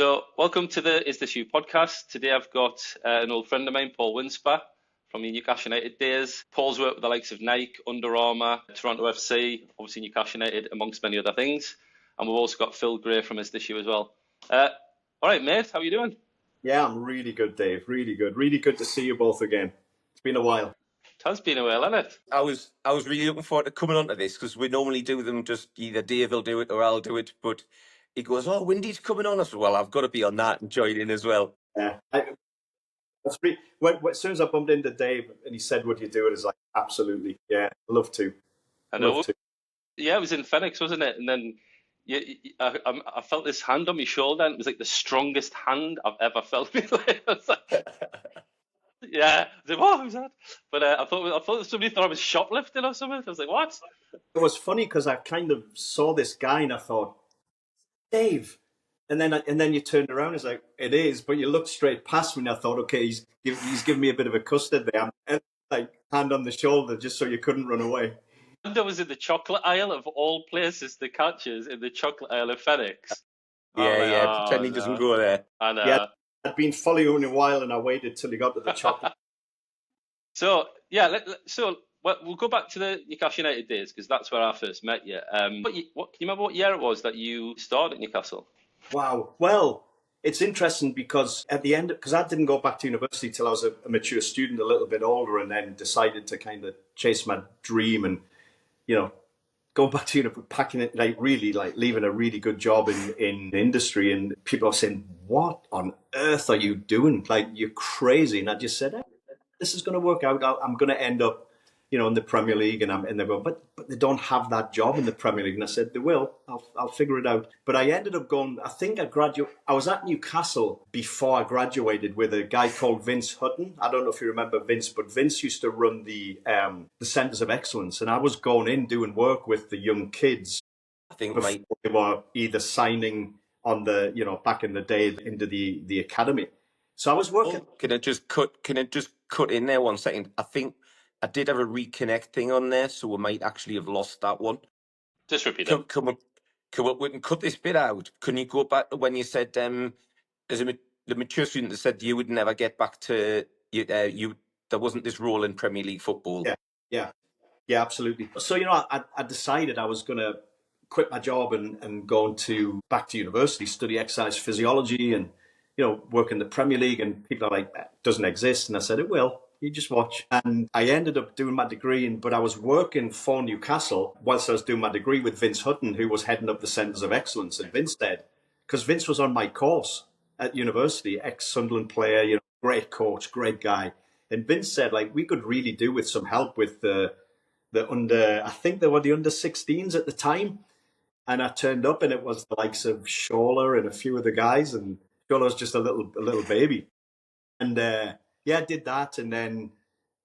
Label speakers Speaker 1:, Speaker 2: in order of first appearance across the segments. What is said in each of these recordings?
Speaker 1: So, welcome to the IsThisYou podcast. Today I've got an old friend of mine, Paul Winsper, from the Newcastle United days. Paul's worked with the likes of Nike, Under Armour, Toronto FC, obviously Newcastle United, amongst many other things. And we've also got Phil Gray from IsThisYou as well. All right, mate, how are you doing?
Speaker 2: Yeah, I'm really good, Dave. Really good. Really good to see you both again. It's been a while.
Speaker 1: It has been a while, hasn't it?
Speaker 3: I was really looking forward to coming onto this because we normally do them just either Dave will do it or I'll do it. But he goes, "Oh, Windy's coming on." I said, "Well, I've got to be on that and join in as well."
Speaker 2: Yeah. As soon as I bumped into Dave and he said, "Would you do it?" It's like, absolutely. Yeah, love to.
Speaker 1: I know. Yeah, it was in Phoenix, wasn't it? And then I felt this hand on my shoulder, and it was like the strongest hand I've ever felt. Yeah, I was like, "What was that?" But I thought somebody thought I was shoplifting or something. I was like, "What?"
Speaker 2: It was funny because I kind of saw this guy and I thought, Dave, and then you turned around. It's like, it is, but you looked straight past me and I thought, okay, he's giving me a bit of a custard there, and like hand on the shoulder just so you couldn't run away.
Speaker 1: And I was in the chocolate aisle of all places to catch us, in the chocolate aisle of Phoenix.
Speaker 3: Pretend he doesn't go there.
Speaker 1: And
Speaker 2: yeah, I'd been following you in a while and I waited till he got to the chocolate.
Speaker 1: So yeah, we'll go back to the Newcastle United days because that's where I first met you. Can you remember what year it was that you started at Newcastle?
Speaker 2: Wow. Well, it's interesting because at the end, because I didn't go back to university till I was a mature student, a little bit older, and then decided to kind of chase my dream and, going back to university, packing it, leaving a really good job in the industry. And people are saying, "What on earth are you doing? Like, you're crazy." And I just said, "Hey, this is going to work out. I'm going to end up, in the Premier League." And they go, but they don't have that job in the Premier League. And I said, they will. I'll figure it out. But I ended up going, I think I was at Newcastle before I graduated with a guy called Vince Hutton. I don't know if you remember Vince, but Vince used to run the Centres of Excellence. And I was going in doing work with the young kids.
Speaker 3: I think
Speaker 2: they were either signing on the, back in the day into the academy. So I was working.
Speaker 3: Oh, can I just cut in there 1 second? I think I did have a reconnect thing on there, so we might actually have lost that one.
Speaker 1: Just repeat it.
Speaker 3: We can cut this bit out. Can you go back to when you said, as the mature student that said you would never get back to there wasn't this role in Premier League football?
Speaker 2: Yeah, absolutely. So I decided I was going to quit my job and go back to university, study exercise physiology, and work in the Premier League. And people are like, "That doesn't exist." And I said, "It will. You just watch." And I ended up doing my degree, but I was working for Newcastle whilst I was doing my degree with Vince Hutton, who was heading up the Centres of Excellence. And Vince said, because Vince was on my course at university, ex-Sunderland player, great coach, great guy. And Vince said, we could really do with some help with the under, I think they were the under 16s at the time. And I turned up and it was the likes of Shola and a few of the guys, and Shola was just a little baby. And I did that, and then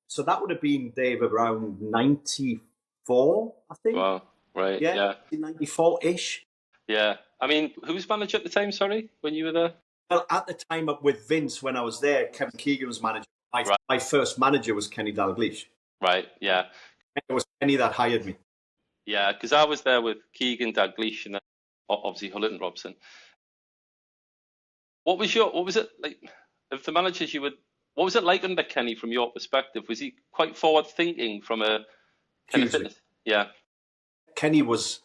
Speaker 2: so that would have been, Dave, around 94, I think.
Speaker 1: Wow, right, yeah.
Speaker 2: 94-ish.
Speaker 1: Yeah, I mean, who was manager at the time? Sorry, when you were there.
Speaker 2: Well, at the time with Vince, when I was there, Kevin Keegan was manager. My first manager was Kenny Dalglish.
Speaker 1: Right, yeah.
Speaker 2: It was Kenny that hired me.
Speaker 1: Yeah, because I was there with Keegan, Dalglish, and obviously Hullett and Robson. What was it like? Of the managers you would. What was it like under Kenny from your perspective? Was he quite forward thinking from a kind of fitness? Yeah. Kenny
Speaker 2: was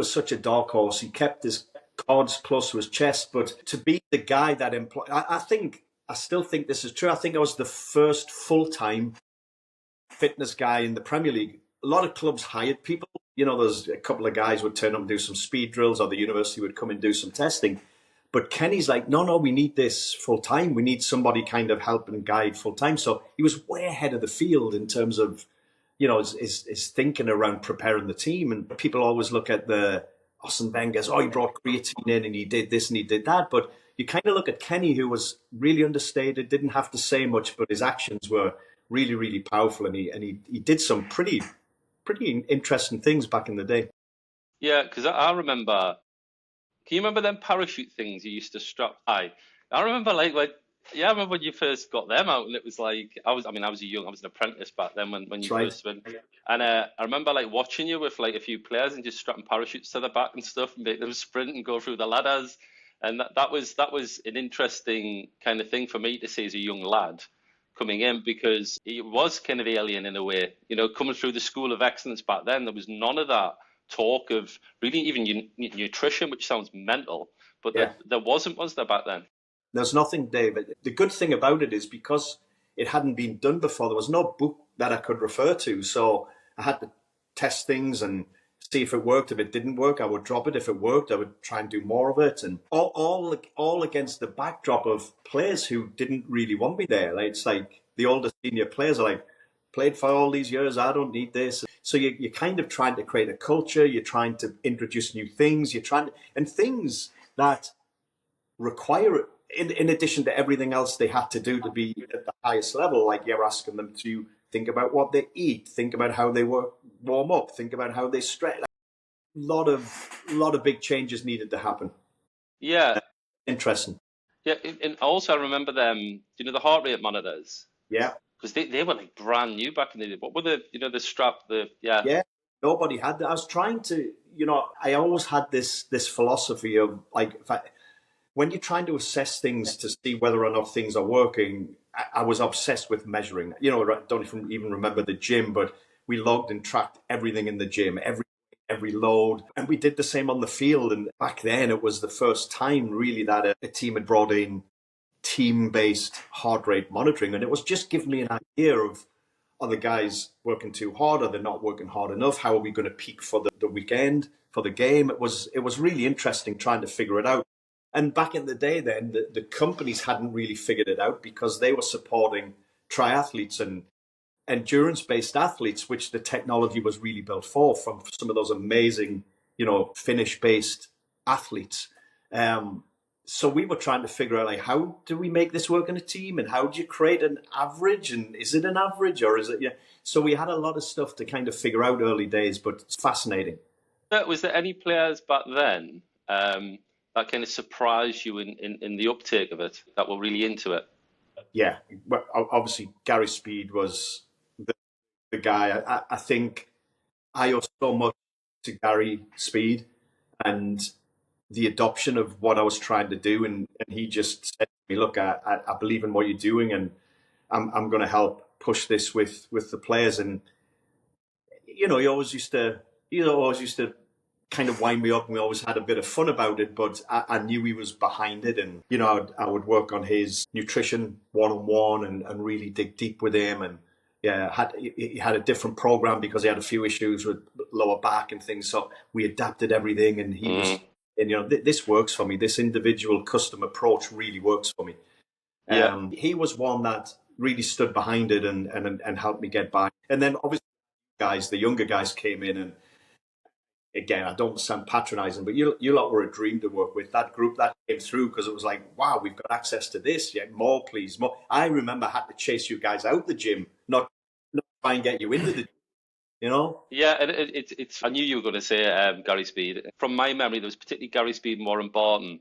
Speaker 2: such a dark horse. He kept his cards close to his chest, but to be the guy that employed, I still think this is true. I think I was the first full-time fitness guy in the Premier League. A lot of clubs hired people. There's a couple of guys would turn up and do some speed drills, or the university would come and do some testing. But Kenny's like, no, we need this full time. We need somebody kind of help and guide full time. So he was way ahead of the field in terms of, his thinking around preparing the team. And people always look at the Arsene Wenger's, he brought creatine in and he did this and he did that. But you kind of look at Kenny, who was really understated, didn't have to say much, but his actions were really, really powerful. And he did some pretty interesting things back in the day.
Speaker 1: Yeah, because I remember. Can you remember them parachute things you used to strap? I remember I remember when you first got them out, and it was like I was an apprentice back then when you first went. And I remember watching you with a few players and just strapping parachutes to the back and stuff, and make them sprint and go through the ladders. And that was an interesting kind of thing for me to see as a young lad coming in, because he was kind of alien in a way. Coming through the school of excellence back then, there was none of that talk of really even nutrition, which sounds mental, but there wasn't, was there, back then?
Speaker 2: There's nothing, David. The good thing about it is because it hadn't been done before, there was no book that I could refer to. So I had to test things and see if it worked. If it didn't work, I would drop it. If it worked, I would try and do more of it. And all against the backdrop of players who didn't really want me there. Like, it's like the older senior players are like, played for all these years, I don't need this. So you're kind of trying to create a culture. You're trying to introduce new things. And things that require, in addition to everything else they had to do to be at the highest level, like you're asking them to think about what they eat, think about how they warm up, think about how they stretch. A lot of big changes needed to happen.
Speaker 1: Yeah.
Speaker 2: Interesting.
Speaker 1: Yeah, and also I remember them, the heart rate monitors.
Speaker 2: Yeah.
Speaker 1: Because they were like brand new back in the day. What were the strap,
Speaker 2: Yeah, nobody had that. I was trying to, I always had this philosophy of like, when you're trying to assess things to see whether or not things are working, I was obsessed with measuring. I don't even remember the gym, but we logged and tracked everything in the gym, every load. And we did the same on the field. And back then, it was the first time really that a team had brought in team-based heart rate monitoring. And it was just giving me an idea of, are the guys working too hard? Are they not working hard enough? How are we going to peak for the weekend, for the game? It was really interesting trying to figure it out. And back in the day then, the companies hadn't really figured it out because they were supporting triathletes and endurance-based athletes, which the technology was really built for, from some of those amazing, finish-based athletes. So we were trying to figure out, like, how do we make this work in a team, and how do you create an average, and is it an average, or is it? Yeah. So we had a lot of stuff to kind of figure out early days, but it's fascinating.
Speaker 1: Was there any players back then that kind of surprised you in the uptake of it, that were really into it?
Speaker 2: Yeah, well, obviously Gary Speed was the guy. I think I owe so much to Gary Speed and the adoption of what I was trying to do, and he just said to me, "Look, I believe in what you're doing, and I'm going to help push this with the players." And he always used to kind of wind me up, and we always had a bit of fun about it. But I knew he was behind it, and I would work on his nutrition one-on-one and really dig deep with him. And yeah, he had a different program because he had a few issues with lower back and things. So we adapted everything, and he was. And this works for me. This individual custom approach really works for me.
Speaker 1: Yeah.
Speaker 2: He was one that really stood behind it and helped me get by. And then obviously, the younger guys came in, and again, I don't sound patronizing, but you lot were a dream to work with. That group that came through, because it was like, wow, we've got access to this. Yeah, more, please, more. I remember I had to chase you guys out the gym, not try and get you into the gym.
Speaker 1: Yeah, and it's. I knew you were going to say Gary Speed. From my memory, there was particularly Gary Speed and Warren Barton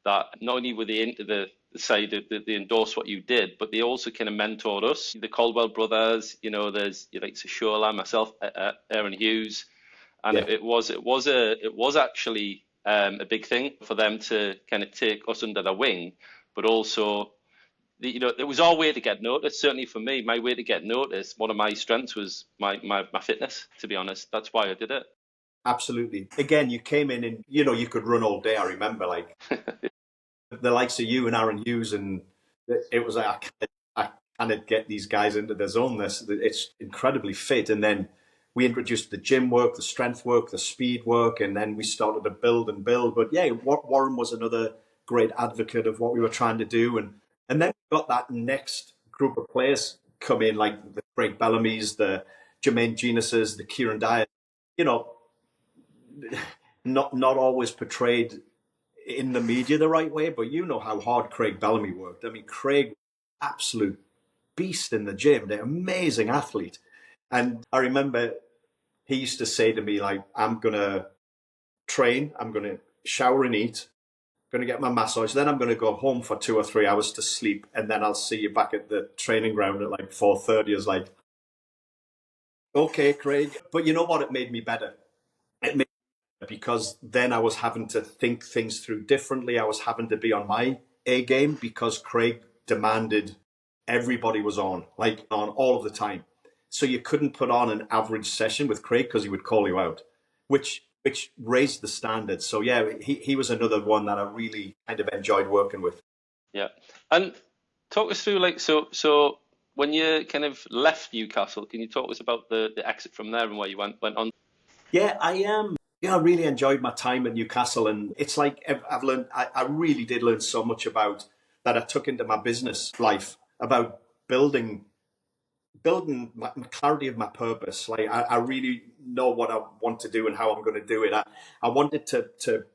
Speaker 1: that not only were they into the side that they endorsed what you did, but they also kind of mentored us. The Caldwell brothers, there's like Shoreline, myself, Aaron Hughes, and it was actually a big thing for them to kind of take us under their wing, but also. It was our way to get noticed. Certainly for me, my way to get noticed, one of my strengths was my fitness, to be honest. That's why I did it.
Speaker 2: Absolutely. Again, you came in and, you could run all day. I remember, like, the likes of you and Aaron Hughes, and it was like, I cannot get these guys into their zone. It's incredibly fit. And then we introduced the gym work, the strength work, the speed work, and then we started to build and build. But yeah, Warren was another great advocate of what we were trying to do. And then we got that next group of players come in, like the Craig Bellamy's, the Jermaine Genuses, the Kieran Dyer, not always portrayed in the media the right way, but you know how hard Craig Bellamy worked. I mean, Craig was an absolute beast in the gym, an amazing athlete. And I remember he used to say to me, like, I'm going to train, I'm going to shower and eat, going to get my massage, then I'm going to go home for 2 or 3 hours to sleep, and then I'll see you back at the training ground at like 4:30. I was like, okay, Craig. But you know what? It made me better. because then I was having to think things through differently. I was having to be on my A game because Craig demanded everybody was on, like on all of the time. So you couldn't put on an average session with Craig because he would call you out, which raised the standard. So yeah, he was another one that I really kind of enjoyed working with.
Speaker 1: Yeah. And talk us through, like, so when you kind of left Newcastle, can you talk us about the exit from there and where you went on?
Speaker 2: Yeah, I really enjoyed my time at Newcastle, and it's like I've learned. I really did learn so much about that I took into my business life about building my clarity of my purpose. Like I really know what I want to do and how I'm going to do it. I wanted to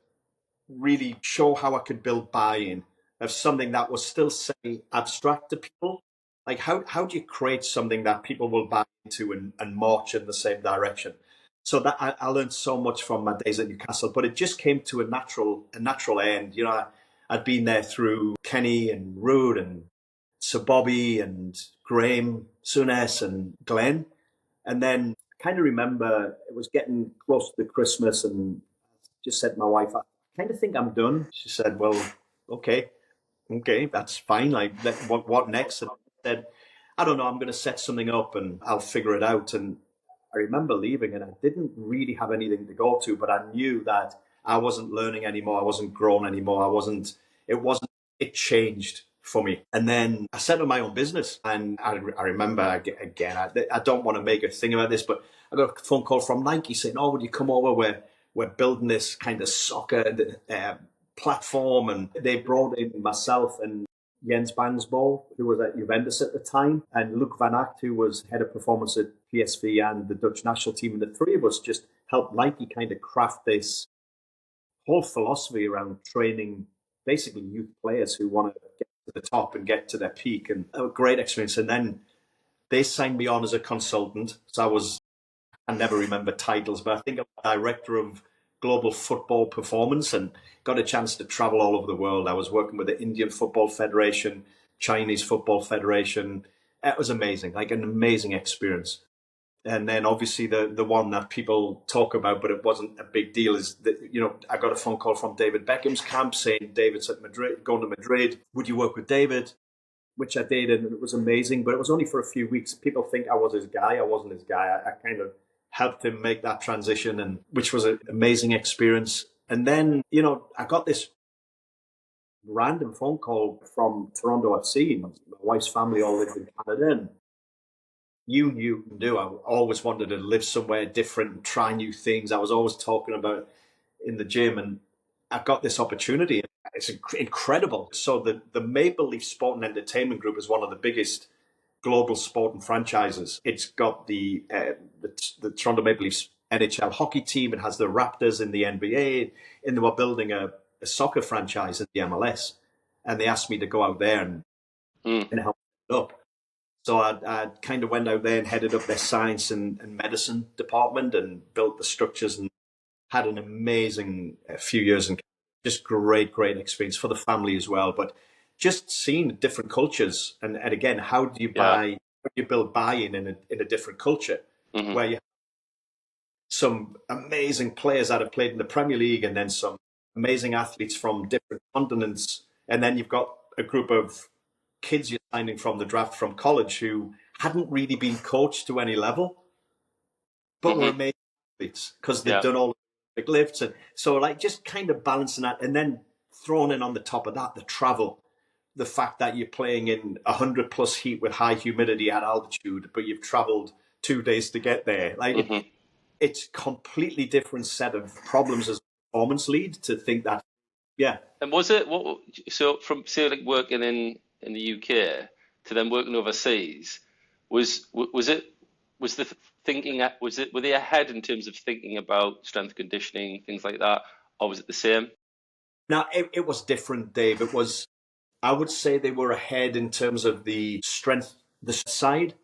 Speaker 2: really show how I could build buy-in of something that was still, say, abstract to people. Like how do you create something that people will buy into and march in the same direction? So that I learned so much from my days at Newcastle, but it just came to a natural end. You know, I'd been there through Kenny and Rude and Sir Bobby and Graham, Souness and Glenn. And then I kind of remember it was getting close to Christmas and just said to my wife, I kind of think I'm done. She said, well, okay, that's fine. Like, what next? And I said, I don't know, I'm going to set something up and I'll figure it out. And I remember leaving and I didn't really have anything to go to, but I knew that I wasn't learning anymore. I wasn't growing anymore. It changed for me. And then I set up my own business. And I remember, again, I don't want to make a thing about this, but I got a phone call from Nike saying, oh, would you come over? We're building this kind of soccer platform. And they brought in myself and Jens Bangsbo, who was at Juventus at the time, and Luc Van Acht, who was head of performance at PSV and the Dutch national team. And the three of us just helped Nike kind of craft this whole philosophy around training basically youth players who want to get to the top and get to their peak. And a great experience. And then they signed me on as a consultant. So I never remember titles, but I think I'm director of global football performance and got a chance to travel all over the world. I was working with the Indian Football Federation, Chinese Football Federation. It was amazing, like an amazing experience. And then obviously the one that people talk about, but it wasn't a big deal, is that, you know, I got a phone call from David Beckham's camp saying David's at Madrid, going to Madrid. Would you work with David? Which I did, and it was amazing, but it was only for a few weeks. People think I was his guy. I wasn't his guy. I kind of helped him make that transition, and which was an amazing experience. And then, you know, I got this random phone call from Toronto FC. My wife's family all lived in Canada, and you knew I always wanted to live somewhere different and try new things. I was always talking about in the gym, and I got this opportunity. It's incredible. So the Maple Leaf Sport and Entertainment Group is one of the biggest global sport and franchises. It's got the Toronto Maple Leafs NHL hockey team. It has the Raptors in the NBA, and they were building a soccer franchise in the MLS. And they asked me to go out there and help it up. So I kind of went out there and headed up their science and medicine department and built the structures and had an amazing few years and just great experience for the family as well. But just seeing different cultures and again, how do you build buy-in in a different culture where you have some amazing players that have played in the Premier League and then some amazing athletes from different continents. And then you've got a group of kids you're signing from the draft from college who hadn't really been coached to any level, but were amazing athletes because they've done all the big lifts. And so like just kind of balancing that and then thrown in on the top of that, the travel, the fact that you're playing in 100+ heat with high humidity at altitude, but you've traveled 2 days to get there. Like it's completely different set of problems as a performance lead to think that, yeah.
Speaker 1: And was it, so from, say, like working in the UK to then working overseas, were they ahead in terms of thinking about strength conditioning, things like that, or was it the same?
Speaker 2: Now, it was different, Dave. I would say they were ahead in terms of the strength, the side,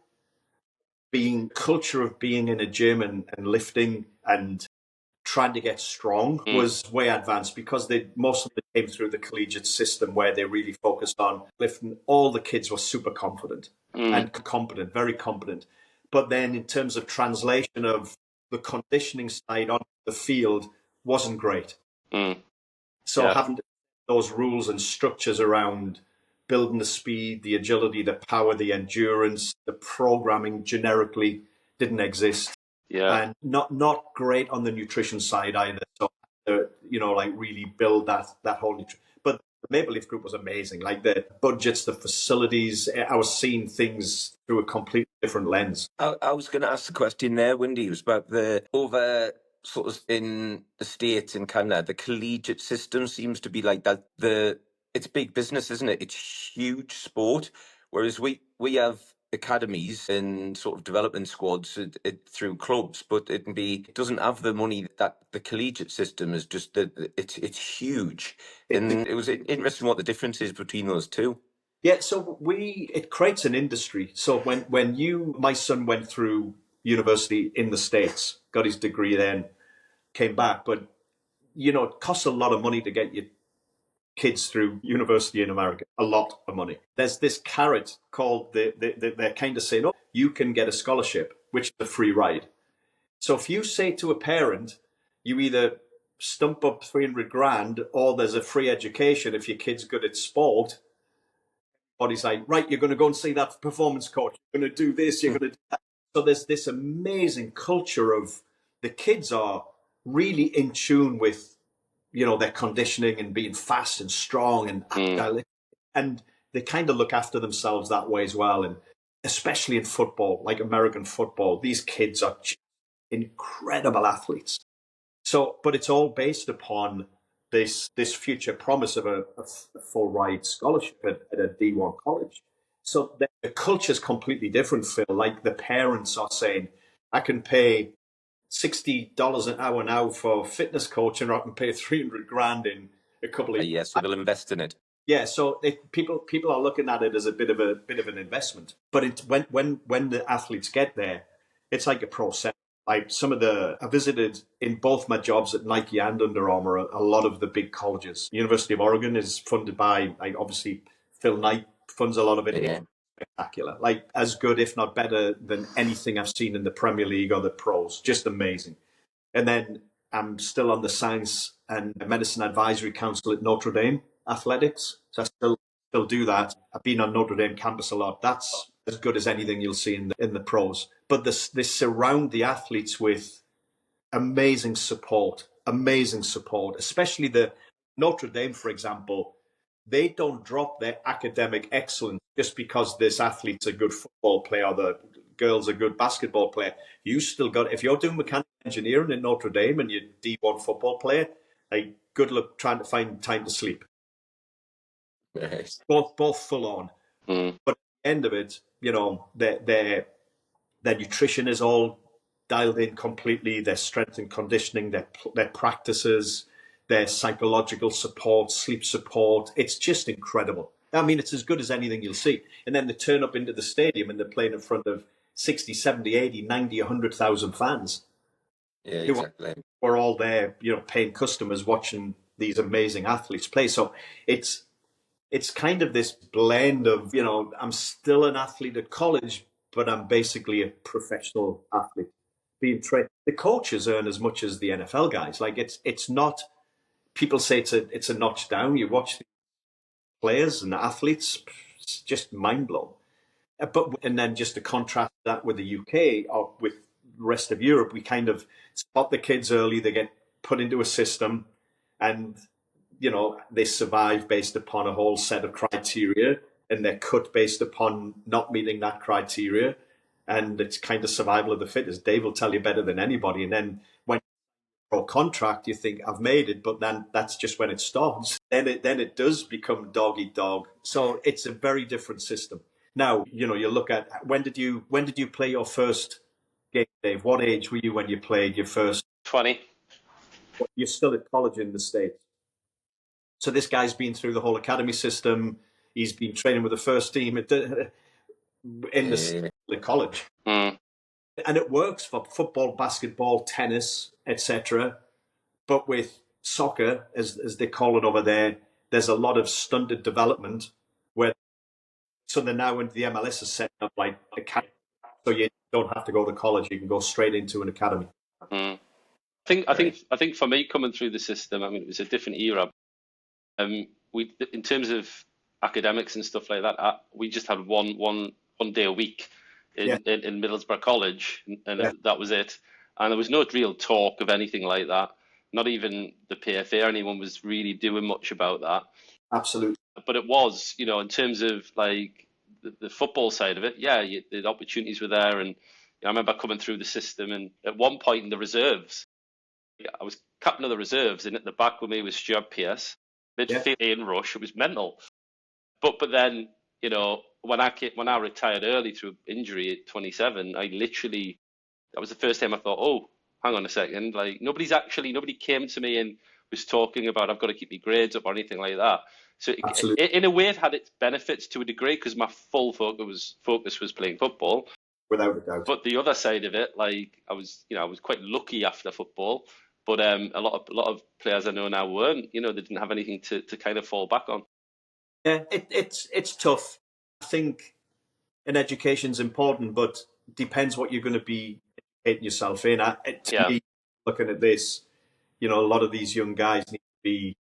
Speaker 2: culture of being in a gym and lifting and trying to get strong was way advanced because most of them came through the collegiate system where they really focused on lifting. All the kids were super confident and competent, very competent. But then in terms of translation of the conditioning side on the field wasn't great.
Speaker 1: Mm.
Speaker 2: So
Speaker 1: Yeah.
Speaker 2: having those rules and structures around building the speed, the agility, the power, the endurance, the programming generically didn't exist.
Speaker 1: Yeah.
Speaker 2: And not great on the nutrition side either. So, like really build that whole nutrition. But the Maple Leaf Group was amazing. Like the budgets, the facilities, I was seeing things through a completely different lens.
Speaker 3: I was going to ask the question there, Wendy. It was about the over sort of in the States and Canada, the collegiate system seems to be like that. It's big business, isn't it? It's huge sport. Whereas we have academies and sort of development squads through clubs, but it doesn't have the money that the collegiate system is. Just it's huge, and it was interesting what the difference is between those two.
Speaker 2: Yeah, so it creates an industry. So when my son went through university in the States, got his degree, then came back, but it costs a lot of money to get your kids through university in America. A lot of money. There's this carrot called they're kind of saying, oh, you can get a scholarship, which is a free ride. So if you say to a parent, you either stump up 300 grand or there's a free education if your kid's good at sport. Body's like, right, you're going to go and see that performance coach. You're going to do this. You're going to do that. So there's this amazing culture of the kids are really in tune with, their conditioning and being fast and strong and agile. And they kind of look after themselves that way as well. And especially in football, like American football, these kids are incredible athletes. So, but it's all based upon this future promise of a full ride scholarship at a D1 college. So the culture is completely different, Phil. Like the parents are saying, I can pay $60 an hour now for a fitness coach, and I can pay 300 grand in a couple of years.
Speaker 3: Yes, so they'll invest in it.
Speaker 2: Yeah, so people are looking at it as a bit of an investment. But when the athletes get there, it's like a process. Like I visited in both my jobs at Nike and Under Armour, a lot of the big colleges. University of Oregon is funded by, like, obviously Phil Knight funds a lot of it.
Speaker 3: Yeah.
Speaker 2: Spectacular, like as good, if not better, than anything I've seen in the Premier League or the pros. Just amazing. And then I'm still on the Science and Medicine Advisory Council at Notre Dame Athletics. So I still do that. I've been on Notre Dame campus a lot. That's as good as anything you'll see in the pros. But they surround the athletes with amazing support, especially the Notre Dame, for example. They don't drop their academic excellence just because this athlete's a good football player or the girl's a good basketball player. You still got, if you're doing mechanical engineering in Notre Dame and you're a D1 football player, like, good luck trying to find time to sleep.
Speaker 3: Yes.
Speaker 2: Both full on. But at the end of it, their nutrition is all dialed in completely. Their strength and conditioning, their practices, their psychological support, sleep support. It's just incredible. I mean, it's as good as anything you'll see. And then they turn up into the stadium and they're playing in front of 60, 70, 80, 90, 100,000 fans.
Speaker 3: Yeah, exactly.
Speaker 2: We're all there, paying customers watching these amazing athletes play. So it's kind of this blend of, I'm still an athlete at college, but I'm basically a professional athlete being trained. The coaches earn as much as the NFL guys. Like it's not, people say it's a notch down. You watch the players and the athletes, it's just mind blown. And then just to contrast that with the UK or with the rest of Europe, we kind of spot the kids early. They get put into a system and, they survive based upon a whole set of criteria, and they're cut based upon not meeting that criteria. And it's kind of survival of the fittest. Dave will tell you better than anybody. And then when pro contract, you think, I've made it, but then that's just when it starts. Then it does become dog eat dog. So it's a very different system. Now, you look at when did you play your first game, Dave? What age were you when you played your first?
Speaker 1: 20.
Speaker 2: You're still at college in the States. So this guy's been through the whole academy system. He's been training with the first team in the college. And it works for football, basketball, tennis, etc. But with soccer, as they call it over there, there's a lot of stunted development so they're now into the MLS is setting up like academy. So you don't have to go to college, you can go straight into an academy.
Speaker 1: I think for me coming through the system, I mean, it was a different era. We, in terms of academics and stuff like that, we just had one day a week in Middlesbrough College, and that was it. And there was no real talk of anything like that. Not even the PFA or anyone was really doing much about that.
Speaker 2: Absolutely.
Speaker 1: But it was, in terms of like the football side of it, the opportunities were there. And I remember coming through the system, and at one point in the reserves, I was captain of the reserves, and at the back with me was Stuart Pearce, midfield Ian Rush. It was mental. But then, when I retired early through injury at 27, that was the first time I thought, oh, hang on a second, like nobody came to me and was talking about I've got to keep my grades up or anything like that. So in a way, it had its benefits to a degree because my full focus was playing football.
Speaker 2: Without a doubt.
Speaker 1: But the other side of it, like I was quite lucky after football. But a lot of players I know now weren't. They didn't have anything to kind of fall back on.
Speaker 2: Yeah, it's tough. I think an education's important, but depends what you're going to be educating yourself in. To me, looking at this, a lot of these young guys need to be,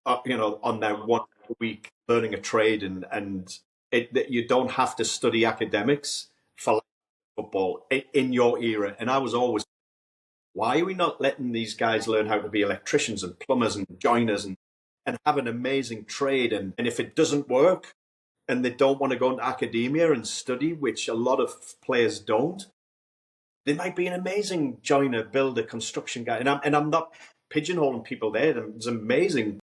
Speaker 2: on their 1 week learning a trade, and you don't have to study academics for football in your era. And I was always, why are we not letting these guys learn how to be electricians and plumbers and joiners and have an amazing trade? And if it doesn't work and they don't want to go into academia and study, which a lot of players don't, they might be an amazing joiner, builder, construction guy. And I'm not pigeonholing people there. There's amazing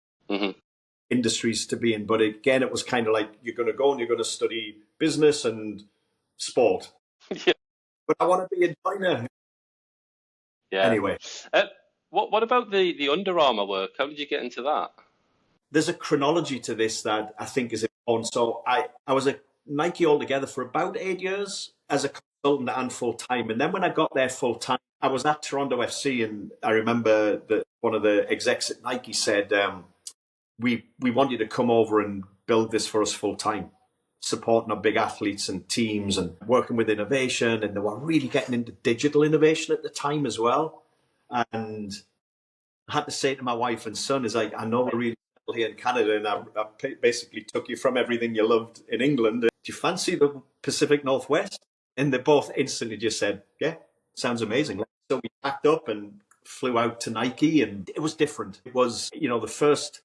Speaker 2: industries to be in. But again, it was kind of like you're going to go and you're going to study business and sport.
Speaker 1: Yeah.
Speaker 2: But I want to be a joiner.
Speaker 1: Yeah.
Speaker 2: Anyway.
Speaker 1: What about the Under Armour work? How did you get into that?
Speaker 2: There's a chronology to this that I think is important. So I was at Nike altogether for about 8 years as a consultant and full-time. And then when I got there full-time, I was at Toronto FC, and I remember that one of the execs at Nike said, we want you to come over and build this for us full-time, supporting our big athletes and teams and working with innovation. And they were really getting into digital innovation at the time as well. And I had to say to my wife and son, is like, I know we're really here in Canada, and I basically took you from everything you loved in England. Do you fancy the Pacific Northwest? And they both instantly just said, yeah, sounds amazing. So we packed up and flew out to Nike, and it was different. It was, the first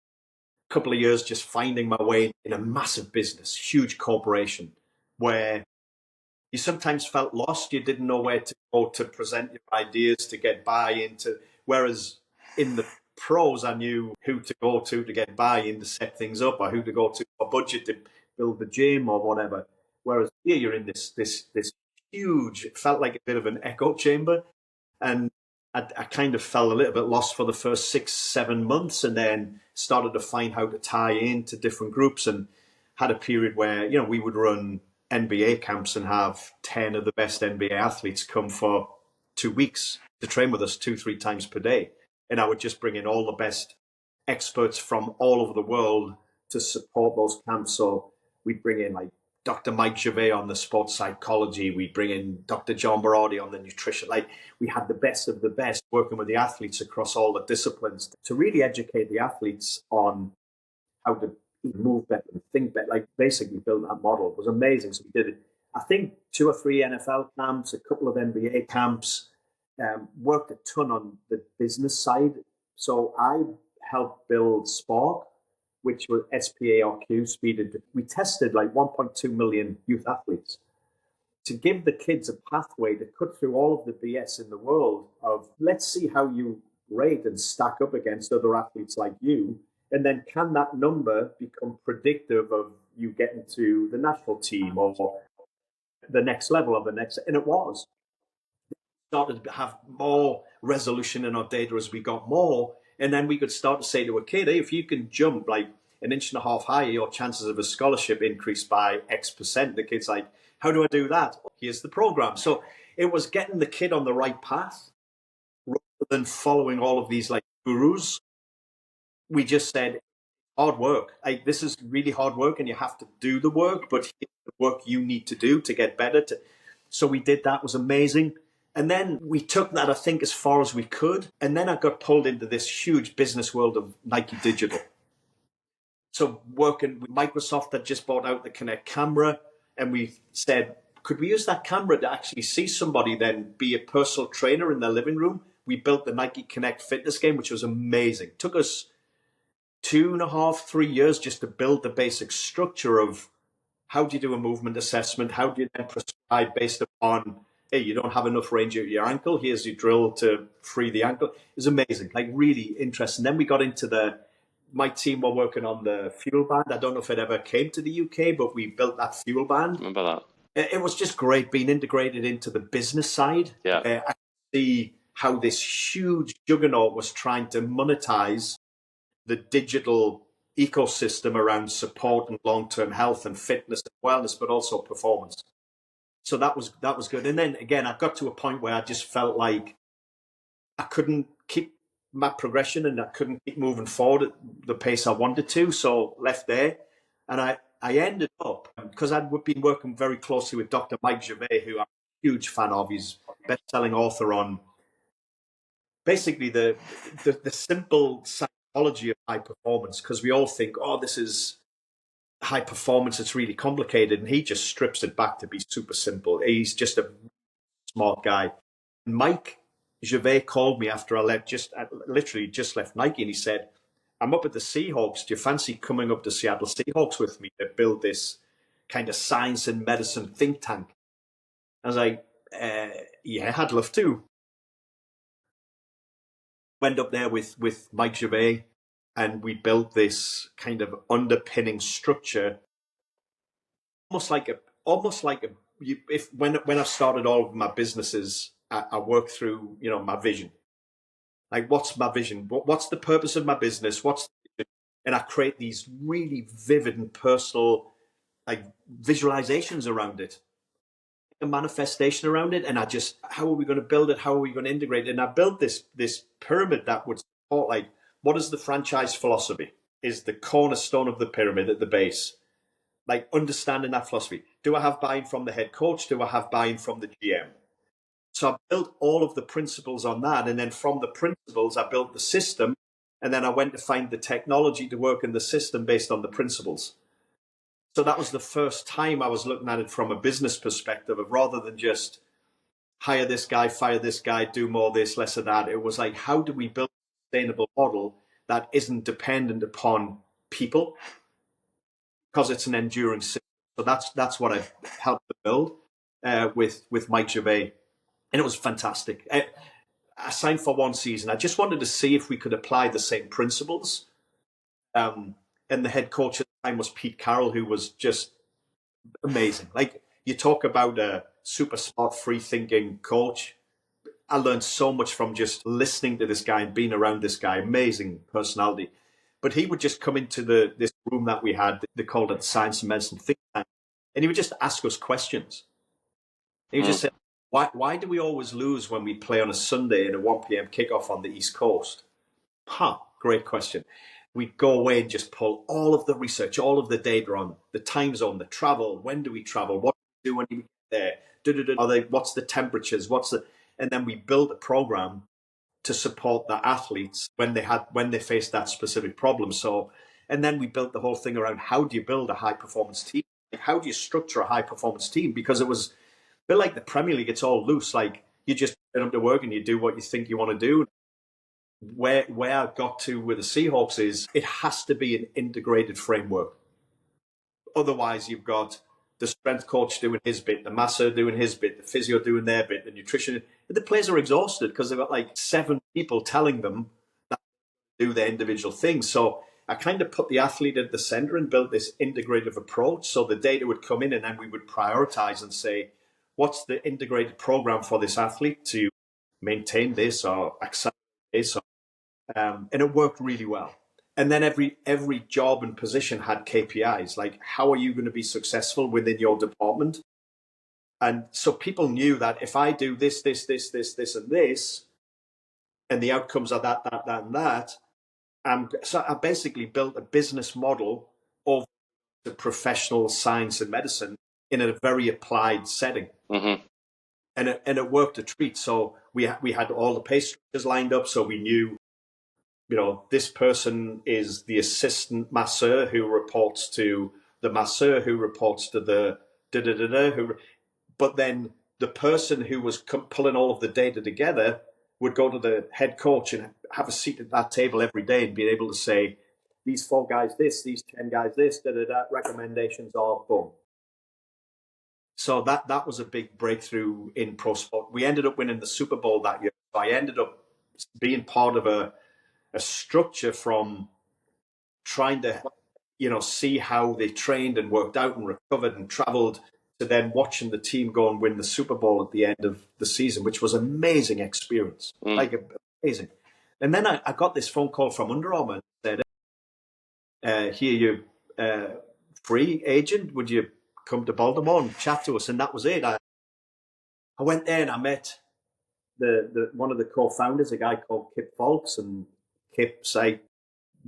Speaker 2: couple of years just finding my way in a massive business, huge corporation, where you sometimes felt lost. You didn't know where to go to present your ideas, to get buy-in to, whereas in the pros, I knew who to go to get buy-in to set things up, or who to go to for budget to build the gym or whatever. Whereas here you're in this huge, it felt like a bit of an echo chamber. And I kind of felt a little bit lost for the first 6-7 months, and then started to find how to tie into different groups, and had a period where, we would run NBA camps and have 10 of the best NBA athletes come for 2 weeks to train with us 2-3 times per day. And I would just bring in all the best experts from all over the world to support those camps. So we'd bring in like Dr. Mike Gervais on the sports psychology. We'd bring in Dr. John Berardi on the nutrition. Like, we had the best of the best working with the athletes across all the disciplines to really educate the athletes on how to move better and think better, like basically build that model. It was amazing. So we did it, I think, 2 or 3 NFL camps, a couple of NBA camps, worked a ton on the business side. So I helped build Spark, which was SPARQ, speeded. We tested like 1.2 million youth athletes to give the kids a pathway to cut through all of the BS in the world of, let's see how you rate and stack up against other athletes like you. And then can that number become predictive of you getting to the national team or the next level of the next? And it was. Started to have more resolution in our data as we got more. And then we could start to say to a kid, hey, if you can jump like 1.5 inches higher, your chances of a scholarship increase by X%. The kid's like, how do I do that? Here's the program. So it was getting the kid on the right path rather than following all of these like gurus. We just said, hard work. Like, this is really hard work and you have to do the work, but here's the work you need to do to get better. So we did that. It was amazing. And then we took that, I think, as far as we could. And then I got pulled into this huge business world of Nike Digital. So working with Microsoft that just bought out the Kinect camera, and we said, could we use that camera to actually see somebody then be a personal trainer in their living room? We built the Nike Kinect fitness game, which was amazing. Took us 2.5, 3 years just to build the basic structure of how do you do a movement assessment? How do you then prescribe based upon, hey, you don't have enough range of your ankle. Here's your drill to free the ankle. It was amazing, like really interesting. Then we got into my team were working on the fuel band. I don't know if it ever came to the UK, but we built that fuel band.
Speaker 1: Remember that?
Speaker 2: It was just great being integrated into the business side.
Speaker 1: Yeah.
Speaker 2: I could see how this huge juggernaut was trying to monetize the digital ecosystem around support and long-term health and fitness and wellness, but also performance. So that was good. And then again, I got to a point where I just felt like I couldn't keep my progression and I couldn't keep moving forward at the pace I wanted to. So left there, and I ended up, because I'd been working very closely with Dr. Mike Gervais, who I'm a huge fan of. He's best-selling author on basically the simple psychology of high performance, because we all think, oh, this is high performance, it's really complicated, and he just strips it back to be super simple. He's just a smart guy. Mike Gervais called me after I literally just left Nike, and he said, I'm up at the Seahawks. Do you fancy coming up to Seattle Seahawks with me to build this kind of science and medicine think tank? I was like, yeah, I'd love to. Went up there with Mike Gervais, and we built this kind of underpinning structure, almost like when I started all of my businesses, I worked through, my vision. Like, what's my vision? What's the purpose of my business? And I create these really vivid and personal, like, visualizations around it, a manifestation around it. And how are we going to build it? How are we going to integrate it? And I built this pyramid that would support, like, what is the franchise philosophy? Is the cornerstone of the pyramid at the base. Like, understanding that philosophy. Do I have buy-in from the head coach? Do I have buy-in from the GM? So I built all of the principles on that. And then from the principles, I built the system. And then I went to find the technology to work in the system based on the principles. So that was the first time I was looking at it from a business perspective of, rather than just hire this guy, fire this guy, do more of this, less of that. It was like, how do we build a sustainable model that isn't dependent upon people, because it's an enduring system. So that's what I've helped to build with Mike Gervais. And it was fantastic. I signed for 1 season. I just wanted to see if we could apply the same principles. And the head coach at the time was Pete Carroll, who was just amazing. Like, you talk about a super smart, free-thinking coach. I learned so much from just listening to this guy and being around this guy. Amazing personality. But he would just come into this room that we had. They called it Science and Medicine Think Tank. And he would just ask us questions. He would just say, why do we always lose when we play on a Sunday in a 1 p.m. kickoff on the East Coast? Great question. We'd go away and just pull all of the research, all of the data on the time zone, the travel, when do we travel, what do we do when we get there, what's the temperatures, and then we built a program to support the athletes when they faced that specific problem. So, and then we built the whole thing around, how do you build a high performance team? How do you structure a high performance team? Because it was a bit like the Premier League, it's all loose. Like, you just get up to work and you do what you think you want to do. Where I got to with the Seahawks is, it has to be an integrated framework. Otherwise, you've got the strength coach doing his bit, the masseur doing his bit, the physio doing their bit, the nutrition. The players are exhausted because they've got like 7 people telling them that they do their individual things. So I kind of put the athlete at the center and built this integrative approach. So the data would come in and then we would prioritize and say, what's the integrated program for this athlete to maintain this or accelerate this? And it worked really well. And then every job and position had KPIs, like, how are you going to be successful within your department? And so people knew that if I do this, and this, and the outcomes are that, and that, so I basically built a business model of the professional science and medicine in a very applied setting.
Speaker 1: Mm-hmm.
Speaker 2: and it worked a treat. So we had all the pay structures lined up, so we knew, this person is the assistant masseur who reports to the masseur who reports to the da da da da. But then the person who was pulling all of the data together would go to the head coach and have a seat at that table every day and be able to say, these 4 guys this, these 10 guys this, da da da. Recommendations are boom. So that was a big breakthrough in pro sport. We ended up winning the Super Bowl that year. So I ended up being part of a structure from trying to, see how they trained and worked out and recovered and traveled, to then watching the team go and win the Super Bowl at the end of the season, which was an amazing experience, like amazing. And then I got this phone call from Under Armour and said, here, you free agent, would you come to Baltimore and chat to us? And that was it. I went there and I met the one of the co-founders, a guy called Kip Folks, and Kip said,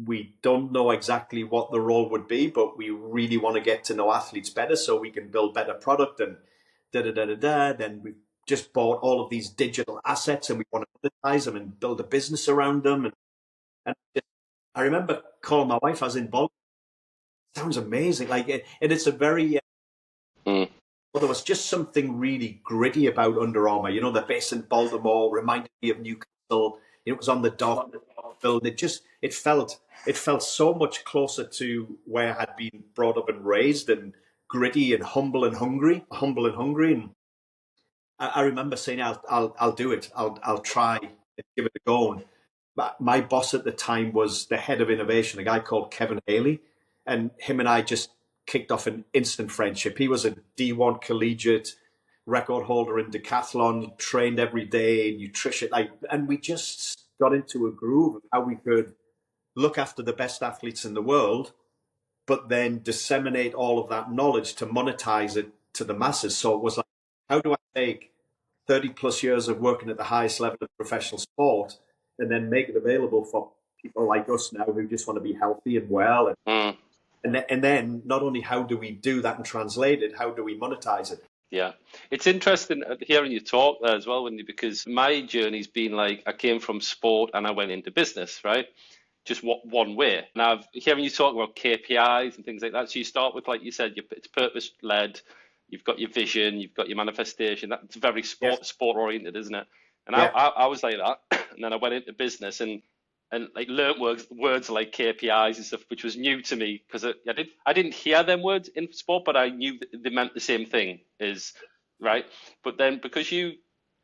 Speaker 2: we don't know exactly what the role would be, but we really want to get to know athletes better so we can build better product and da-da-da-da-da. Then we just bought all of these digital assets and we want to monetize them and build a business around them. And I remember calling my wife, I was in Baltimore. Sounds amazing. And it's a very... Well, there was just something really gritty about Under Armour. They're based in Baltimore, reminded me of Newcastle. It was on the dock building. It felt so much closer to where I had been brought up and raised, and gritty and humble and hungry. And I remember saying, I'll do it. I'll try and give it a go. And my boss at the time was the head of innovation, a guy called Kevin Haley, and him and I just kicked off an instant friendship. He was a D1 collegiate record holder in decathlon, trained every day, nutrition, and we just got into a groove of how we could look after the best athletes in the world, but then disseminate all of that knowledge to monetize it to the masses. So it was like, how do I take 30 plus years of working at the highest level of professional sport and then make it available for people like us now who just want to be healthy and well? And then not only how do we do that and translate it, how do we monetize it?
Speaker 1: Yeah, it's interesting hearing you talk there as well, Wendy, because my journey's been like, I came from sport and I went into business, right? Just one way. Now, hearing you talk about KPIs and things like that, so you start with, like you said, it's purpose-led, you've got your vision, you've got your manifestation. That's very sport-oriented, isn't it? And I was like that, and then I went into business and like learnt words like KPIs and stuff, which was new to me because I didn't hear them words in sport, but I knew that they meant the same thing, right. But then because you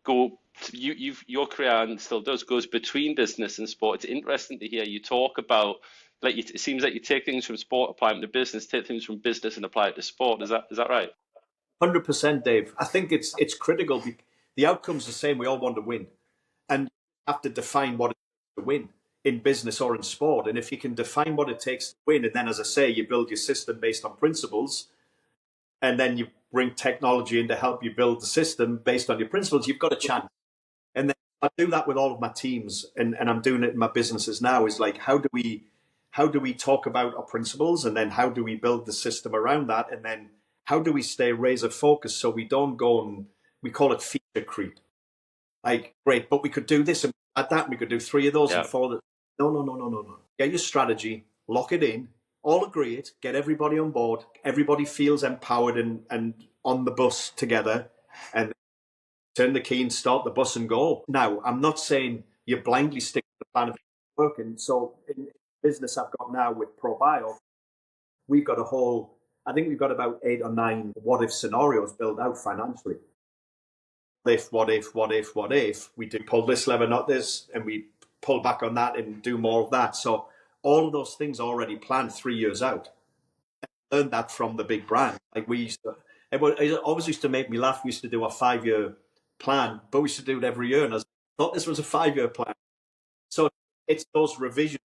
Speaker 1: go, your career, and still does, goes between business and sport. It's interesting to hear you talk about, like, it seems like you take things from sport, apply them to business, take things from business and apply it to sport. Is that right?
Speaker 2: 100%, Dave. I think it's critical. The outcome's the same. We all want to win, and you have to define what it is to win in business or in sport. And if you can define what it takes to win, and then, as I say, you build your system based on principles, and then you bring technology in to help you build the system based on your principles, you've got a chance. And then I do that with all of my teams, and I'm doing it in my businesses now, is like, how do we talk about our principles, and then how do we build the system around that, and then how do we stay razor focused so we don't go and, we call it feature creep. Like, great, but we could do this and add that, and we could do 3 of those and 4 of those. No. Get your strategy, lock it in, all agree it, get everybody on board, everybody feels empowered and on the bus together, and turn the key and start the bus and go. Now, I'm not saying you blindly stick to the plan of working. So in business I've got now with ProBio, we've got I think we've got about 8 or 9 what-if scenarios built out financially. What if we do pull this lever, not this, and we pull back on that and do more of that. So all of those things are already planned 3 years out. I learned that from the big brand. Like, it always used to make me laugh. We used to do a 5-year plan, but we used to do it every year. And I thought this was a 5-year plan. So it's those revisions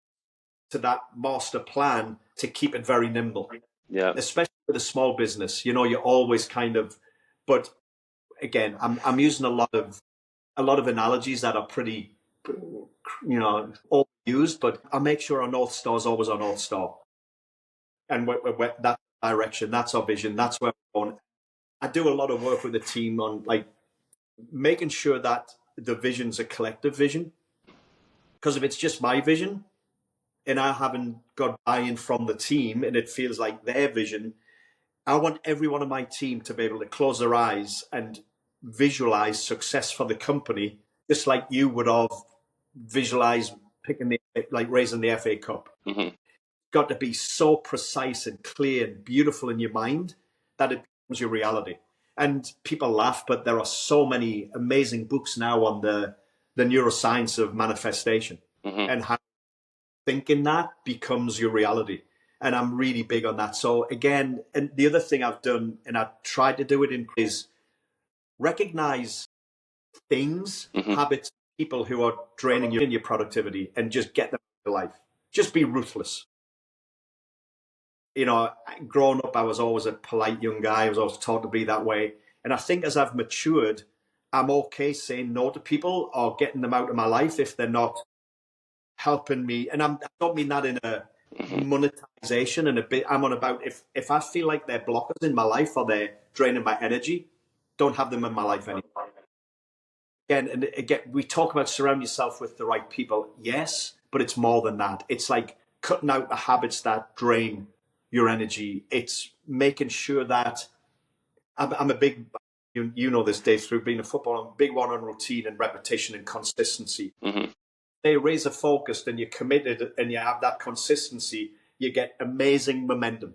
Speaker 2: to that master plan to keep it very nimble.
Speaker 1: Yeah.
Speaker 2: Especially with a small business, you're always kind of, but again, I'm using a lot of analogies that are pretty, overused, but I make sure our North Star is always our North Star. And we're that direction, that's our vision, that's where we're going. I do a lot of work with the team on, like, making sure that the vision's a collective vision. Because if it's just my vision and I haven't got buy-in from the team and it feels like their vision, I want everyone on my team to be able to close their eyes and visualize success for the company, just like you would have visualized raising the FA Cup.
Speaker 1: Mm-hmm.
Speaker 2: Got to be so precise and clear and beautiful in your mind that it becomes your reality. And people laugh, but there are so many amazing books now on the neuroscience of manifestation and how thinking that becomes your reality. And I'm really big on that. So again, and the other thing I've done, and I've tried to do it is recognize things, habits, people who are draining you in your productivity and just get them out of life. Just be ruthless. You know, growing up, I was always a polite young guy. I was always taught to be that way. And I think as I've matured, I'm okay saying no to people or getting them out of my life if they're not helping me. And I don't mean that in a monetization and a bit. I'm on about if I feel like they're blockers in my life or they're draining my energy, don't have them in my life anymore. Again, we talk about surround yourself with the right people. Yes, but it's more than that. It's like cutting out the habits that drain your energy. It's making sure that I'm a big, you know this, Dave, through being a footballer, I'm a big one on routine and repetition and consistency. They razor focused and you're committed and you have that consistency, you get amazing momentum.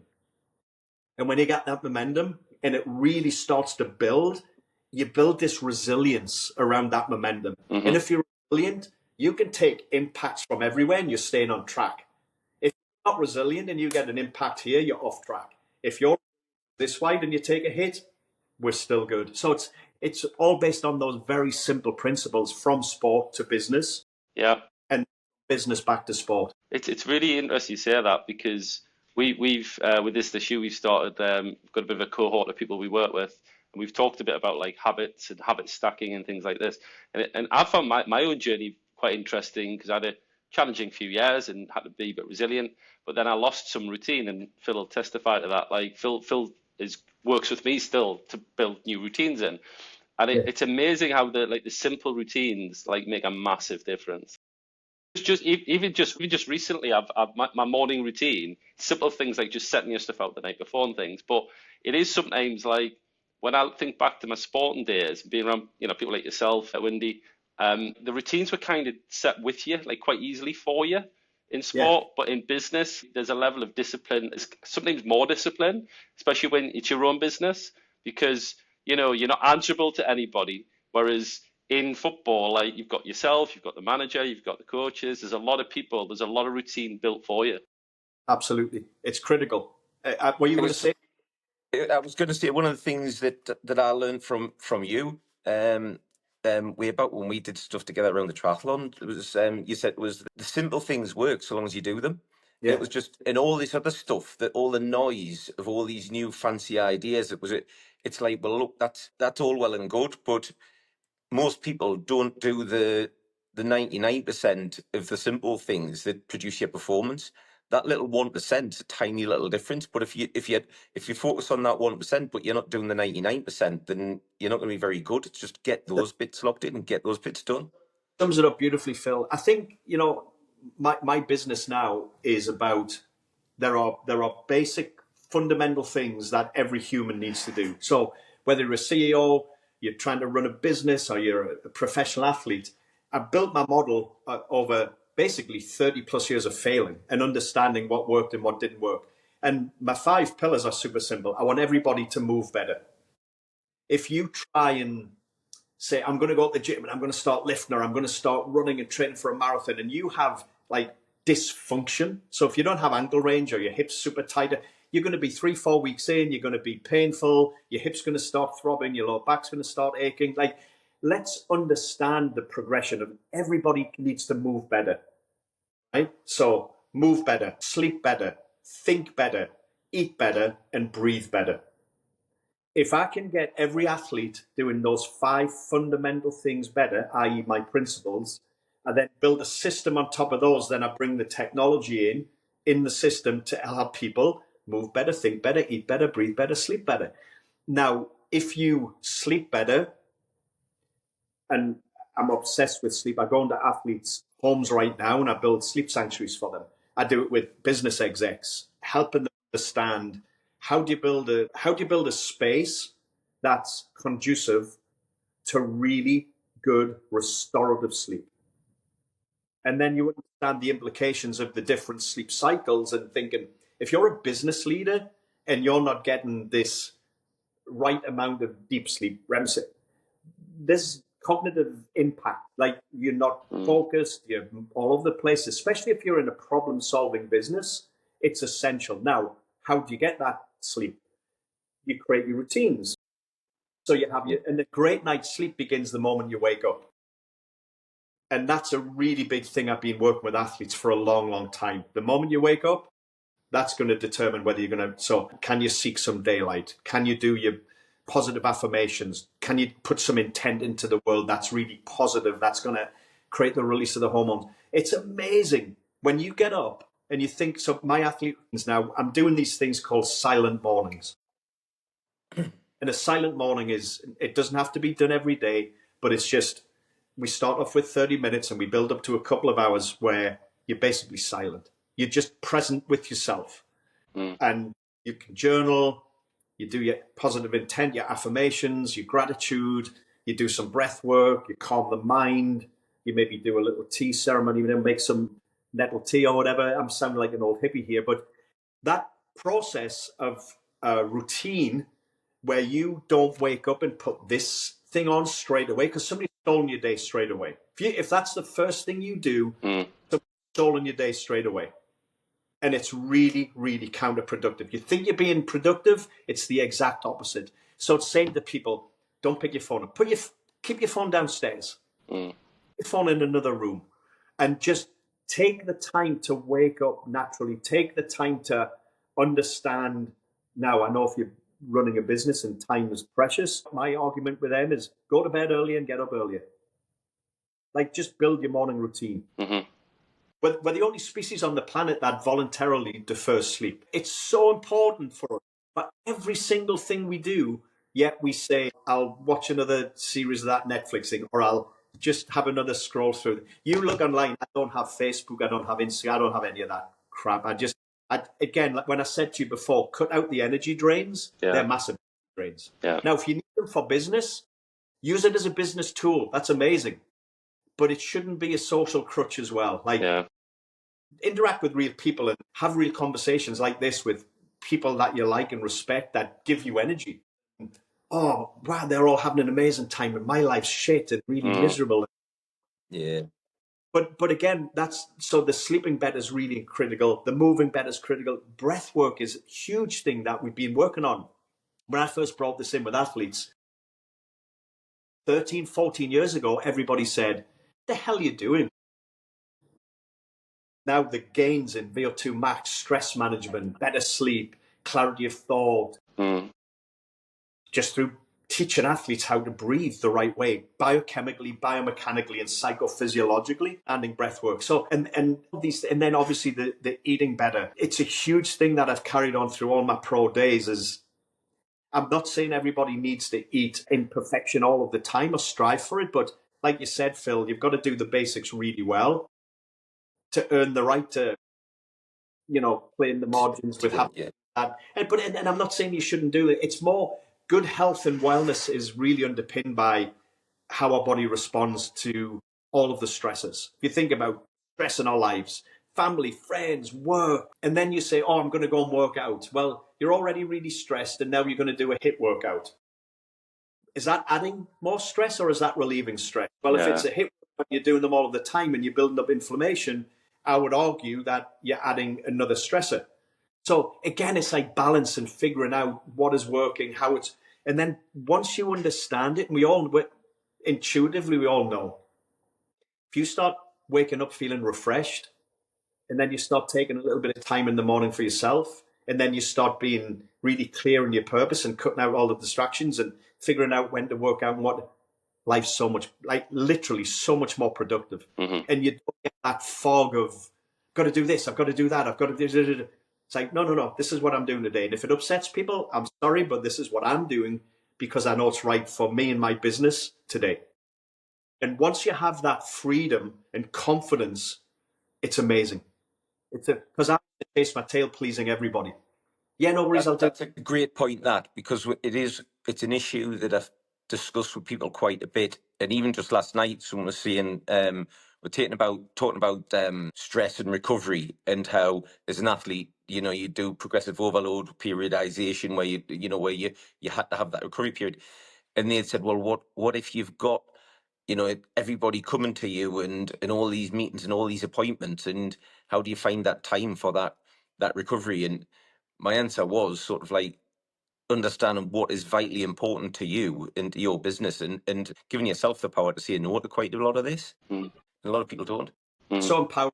Speaker 2: And when you get that momentum and it really starts to build, you build this resilience around that momentum. And if you're resilient, you can take impacts from everywhere and you're staying on track. If you're not resilient and you get an impact here, you're off track. If you're this wide and you take a hit, we're still good. So it's all based on those very simple principles from sport to business.
Speaker 1: Yeah.
Speaker 2: And business back to sport.
Speaker 1: It's really interesting you say that because we've with IsThisYou we've started got a bit of a cohort of people we work with, and we've talked a bit about like habits and habit stacking and things like this. And I found my own journey quite interesting because I had a challenging few years and had to be a bit resilient, but then I lost some routine, and Phil will testify to that. Like Phil works with me still to build new routines in, and it's amazing how the simple routines like make a massive difference. Even just recently, I've my morning routine, simple things like just setting your stuff out the night before and things. But it is sometimes like when I think back to my sporting days, being around people like yourself, Windy, the routines were kind of set with you, like quite easily for you in sport. But in business, there's a level of discipline, sometimes more discipline, especially when it's your own business, because you're not answerable to anybody. Whereas in football, like you've got yourself, you've got the manager, you've got the coaches. There's a lot of people. There's a lot of routine built for you.
Speaker 2: Absolutely, it's critical. What you going to say?
Speaker 3: I was going to say one of the things that I learned from you, way about when we did stuff together around the triathlon. It was you said it was the simple things work so long as you do them. Yeah. It was just in all this other stuff, that all the noise of all these new fancy ideas. It's like, well, look, that's all well and good, but most people don't do the 99% of the simple things that produce your performance. That little 1%, a tiny little difference. But if you focus on that 1%, but you're not doing the 99%, then you're not going to be very good. It's just get those bits locked in and get those bits done.
Speaker 2: Sums it up beautifully, Phil. I think my business now is about there are basic fundamental things that every human needs to do. So whether you're a CEO, you're trying to run a business, or you're a professional athlete, I built my model over basically 30 plus years of failing and understanding what worked and what didn't work. And my 5 pillars are super simple. I want everybody to move better. If you try and say, I'm going to go to the gym and I'm going to start lifting, or I'm going to start running and training for a marathon, and you have like dysfunction. So if you don't have ankle range or your hips super tight, you're going to be 3-4 weeks in, you're going to be painful, your hips going to start throbbing, your lower back's going to start aching. Like, let's understand the progression of everybody needs to move better, right? So move better, sleep better, think better, eat better, and breathe better. If I can get every athlete doing those 5 fundamental things better, i.e. my principles, I then build a system on top of those, then I bring the technology in the system to help people move better, think better, eat better, breathe better, sleep better. Now, if you sleep better, and I'm obsessed with sleep. I go into athletes' homes right now and I build sleep sanctuaries for them. I do it with business execs, helping them understand how do you build a space that's conducive to really good restorative sleep. And then you understand the implications of the different sleep cycles and thinking, if you're a business leader and you're not getting this right amount of deep sleep, REM sleep, this cognitive impact, like you're not focused, you're all over the place, especially if you're in a problem-solving business, it's essential. Now, how do you get that sleep? You create your routines. So you have and a great night's sleep begins the moment you wake up. And that's a really big thing I've been working with athletes for a long, long time. The moment you wake up, that's going to determine whether you're going to. So, can you seek some daylight? Can you do your positive affirmations? Can you put some intent into the world that's really positive? That's going to create the release of the hormones. It's amazing when you get up and you think. So, my athletes now, I'm doing these things called silent mornings. And a silent morning it doesn't have to be done every day, but it's just, we start off with 30 minutes and we build up to a couple of hours where you're basically silent. You're just present with yourself. And you can journal, you do your positive intent, your affirmations, your gratitude, you do some breath work, you calm the mind, you maybe do a little tea ceremony, you make some nettle tea or whatever. I'm sounding like an old hippie here, but that process of routine where you don't wake up and put this thing on straight away because somebody's stolen your day straight away. If that's the first thing you do, somebody's stolen your day straight away. And it's really, really counterproductive. You think you're being productive, it's the exact opposite. So it's saying to people, don't pick your phone up. Keep your phone downstairs. Put your phone in another room. And just take the time to wake up naturally. Take the time to understand. Now, I know if you're running a business and time is precious, my argument with them is go to bed early and get up earlier. Like, just build your morning routine. We're the only species on the planet that voluntarily defers sleep. It's so important for us. But every single thing we do, yet we say, I'll watch another series of that Netflix thing, or I'll just have another scroll through. You look online, I don't have Facebook, I don't have Instagram, I don't have any of that crap. Again, like when I said to you before, cut out the energy drains. They're massive drains. Now, if you need them for business, use it as a business tool. That's amazing. But it shouldn't be a social crutch as well. Interact with real people and have real conversations like this with people that you like and respect that give you energy. Oh, wow, they're all having an amazing time and my life's shit and really miserable.
Speaker 3: Yeah.
Speaker 2: But again, so the sleeping better is really critical. The moving better is critical. Breath work is a huge thing that we've been working on. When I first brought this in with athletes, 13, 14 years ago, everybody said, the hell are you doing? Now the gains in VO2 max, stress management, better sleep, clarity of thought, just through teaching athletes how to breathe the right way, biochemically, biomechanically, and psychophysiologically, and in breath work. So, and then obviously the eating better. It's a huge thing that I've carried on through all my pro days. Is I'm not saying everybody needs to eat in perfection all of the time or strive for it, but like you said, Phil, you've got to do the basics really well to earn the right to, play in the margins with having that. And I'm not saying you shouldn't do it. It's more good health and wellness is really underpinned by how our body responds to all of the stresses. If you think about stress in our lives, family, friends, work, and then you say, oh, I'm going to go and work out. Well, you're already really stressed and now you're going to do a HIIT workout. Is that adding more stress or is that relieving stress? Well, if it's a HIIT workout, you're doing them all of the time and you're building up inflammation, I would argue that you're adding another stressor. So again, it's like balance and figuring out what is working, how it's, and then once you understand it, and intuitively, we all know, if you start waking up feeling refreshed, and then you start taking a little bit of time in the morning for yourself, and then you start being really clear in your purpose and cutting out all the distractions and figuring out when to work out and what, life's so much, like literally so much more productive. And you don't get that fog of, got to do this, I've got to do that, I've got to do. It's like, no, this is what I'm doing today. And if it upsets people, I'm sorry, but this is what I'm doing because I know it's right for me and my business today. And once you have that freedom and confidence, it's amazing. Because I chase my tail pleasing everybody. Yeah, no worries, I'll do.
Speaker 3: That's a great point, that, because it's an issue that I've discussed with people quite a bit, and even just last night, someone was saying we're talking about stress and recovery, and how as an athlete, you do progressive overload periodization, where you had to have that recovery period, and they said, well, what if you've got everybody coming to you and all these meetings and all these appointments, and how do you find that time for that recovery? And my answer was sort of like understanding what is vitally important to you and to your business, and giving yourself the power to say no to quite a lot of this.
Speaker 1: Mm.
Speaker 3: A lot of people don't.
Speaker 2: So empowering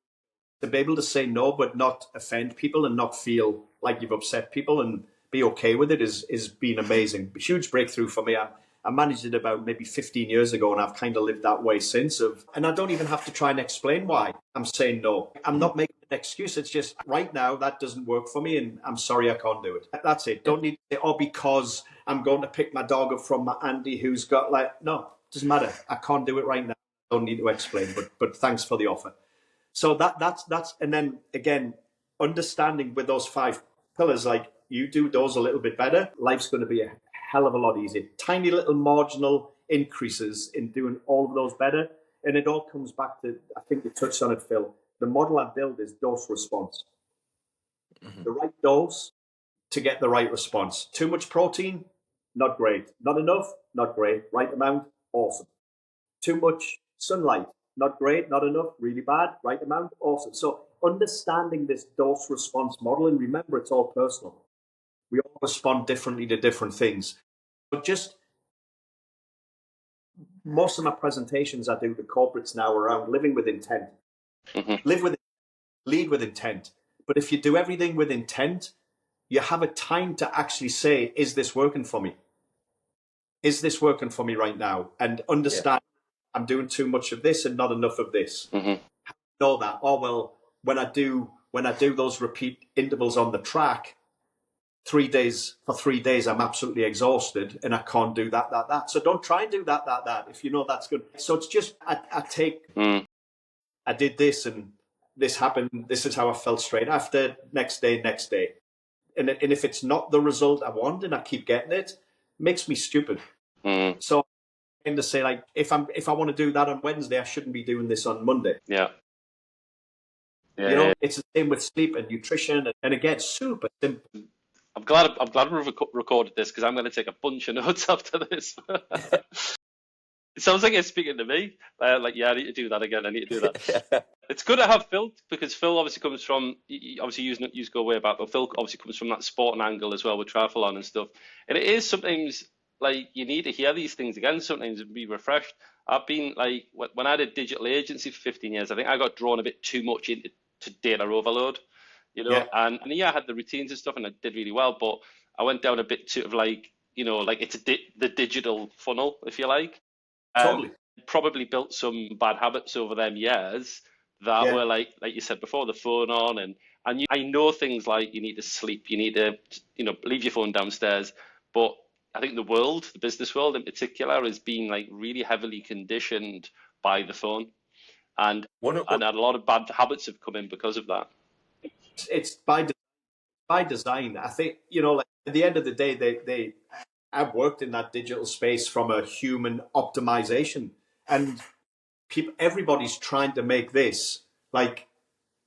Speaker 2: to be able to say no, but not offend people and not feel like you've upset people and be okay with it is been amazing. A huge breakthrough for me. I managed it about maybe 15 years ago, and I've kind of lived that way since. And I don't even have to try and explain why I'm saying no. I'm not making an excuse. It's just right now that doesn't work for me, and I'm sorry I can't do it. That's it. Don't need to say, oh, because I'm going to pick my dog up from my auntie who's got no, it doesn't matter. I can't do it right now. Don't need to explain, but thanks for the offer. So that's and then again, understanding with those 5 pillars, like you do those a little bit better, life's going to be a hell of a lot easier. Tiny little marginal increases in doing all of those better. And it all comes back to, I think you touched on it, Phil. The model I build is dose response. Mm-hmm. The right dose to get the right response. Too much protein, not great. Not enough, not great. Right amount, awesome. Too much sunlight, not great, not enough, really bad. Right amount, awesome. So understanding this dose response model, and remember, it's all personal. We all respond differently to different things. But just most of my presentations I do to corporates now around living with intent. Mm-hmm. Lead with intent. But if you do everything with intent, you have a time to actually say, is this working for me? Is this working for me right now? And understand I'm doing too much of this and not enough of this. Mm-hmm. Know that. Oh, well, when I do those repeat intervals on the track, 3 days, I'm absolutely exhausted and I can't do that. So don't try and do that, if you know that's good. So it's just, I did this and this happened. This is how I felt straight after, next day. And if it's not the result I want and I keep getting it makes me stupid. Mm. So I tend to say, like, if I want to do that on Wednesday, I shouldn't be doing this on Monday.
Speaker 1: Yeah.
Speaker 2: It's the same with sleep and nutrition. And again, super simple.
Speaker 1: I'm glad we've recorded this, because I'm going to take a bunch of notes after this. It sounds like it's speaking to me. I need to do that again. I need to do that. It's good to have Phil, because Phil obviously comes from, obviously you go way back, but Phil obviously comes from that sporting angle as well with triathlon and stuff. And it is sometimes like you need to hear these things again sometimes and be refreshed. I've been like, when I did digital agency for 15 years, I think I got drawn a bit too much into data overload. And I had the routines and stuff, and I did really well, but I went down a bit sort of like, it's the digital funnel, if you like.
Speaker 2: Totally.
Speaker 1: Probably built some bad habits over them years that were like you said before, the phone on, and I know things like you need to sleep, you need to, leave your phone downstairs, but I think the business world in particular, is being like really heavily conditioned by the phone, and a lot of bad habits have come in because of that.
Speaker 2: It's by design. I think, like at the end of the day, I've worked in that digital space from a human optimization, and everybody's trying to make this like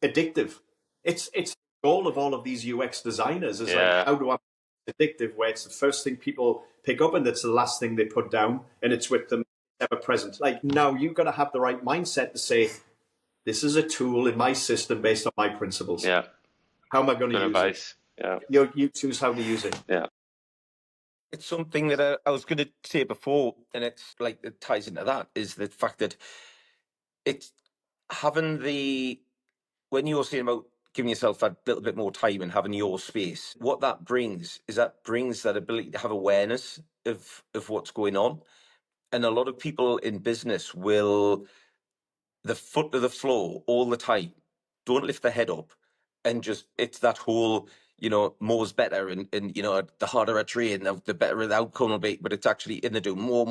Speaker 2: addictive. It's the goal of all of these UX designers is like, how do I make it addictive, where it's the first thing people pick up and it's the last thing they put down, and it's with them ever present. Like, now you've got to have the right mindset to say, this is a tool in my system based on my principles.
Speaker 1: Yeah.
Speaker 2: How am I going to use
Speaker 1: advice.
Speaker 2: it? Yeah. You choose how to use it.
Speaker 1: Yeah.
Speaker 3: It's something that I was going to say before, and it's like it ties into that, is the fact that it's having when you're saying about giving yourself a little bit more time and having your space, what that brings is that ability to have awareness of what's going on. And a lot of people in business will the foot to the floor all the time, don't lift the head up, and just, it's that whole, more's better, and the harder I train, the better the outcome will be. But it's actually in the do more.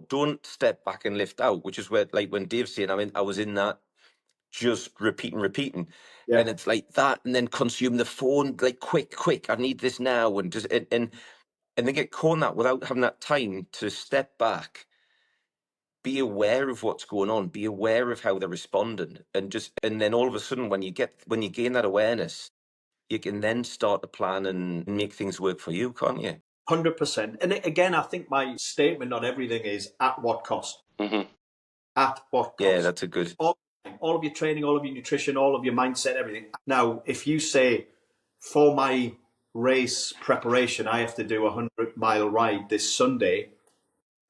Speaker 3: Don't step back and lift out, which is where, like when Dave's saying, I was in that, just repeating.
Speaker 2: Yeah.
Speaker 3: And it's like that, and then consume the phone, like quick, I need this now, and just and they get caught in that without having that time to step back, be aware of what's going on, be aware of how they're responding, and then all of a sudden, when you gain that awareness, you can then start to plan and make things work for you, can't you?
Speaker 2: 100%. And again, I think my statement on everything is at what cost?
Speaker 1: Mm-hmm.
Speaker 2: At what cost?
Speaker 3: Yeah, that's a good.
Speaker 2: All of your training, all of your nutrition, all of your mindset, everything. Now, if you say, for my race preparation, I have to do a 100-mile ride this Sunday,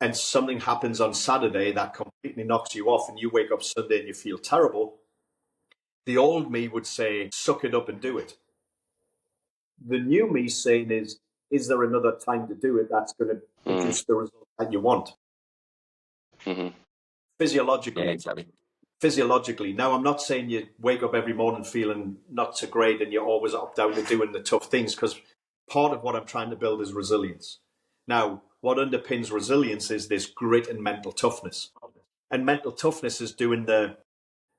Speaker 2: and something happens on Saturday that completely knocks you off, and you wake up Sunday and you feel terrible, the old me would say, suck it up and do it. The new me saying is there another time to do it that's going to produce the result that you want?
Speaker 1: Mm-hmm.
Speaker 2: Physiologically.
Speaker 3: Yeah, exactly.
Speaker 2: Physiologically. Now, I'm not saying you wake up every morning feeling not so great and you're always up down to doing the tough things, because part of what I'm trying to build is resilience. Now, what underpins resilience is this grit and mental toughness. And mental toughness is doing the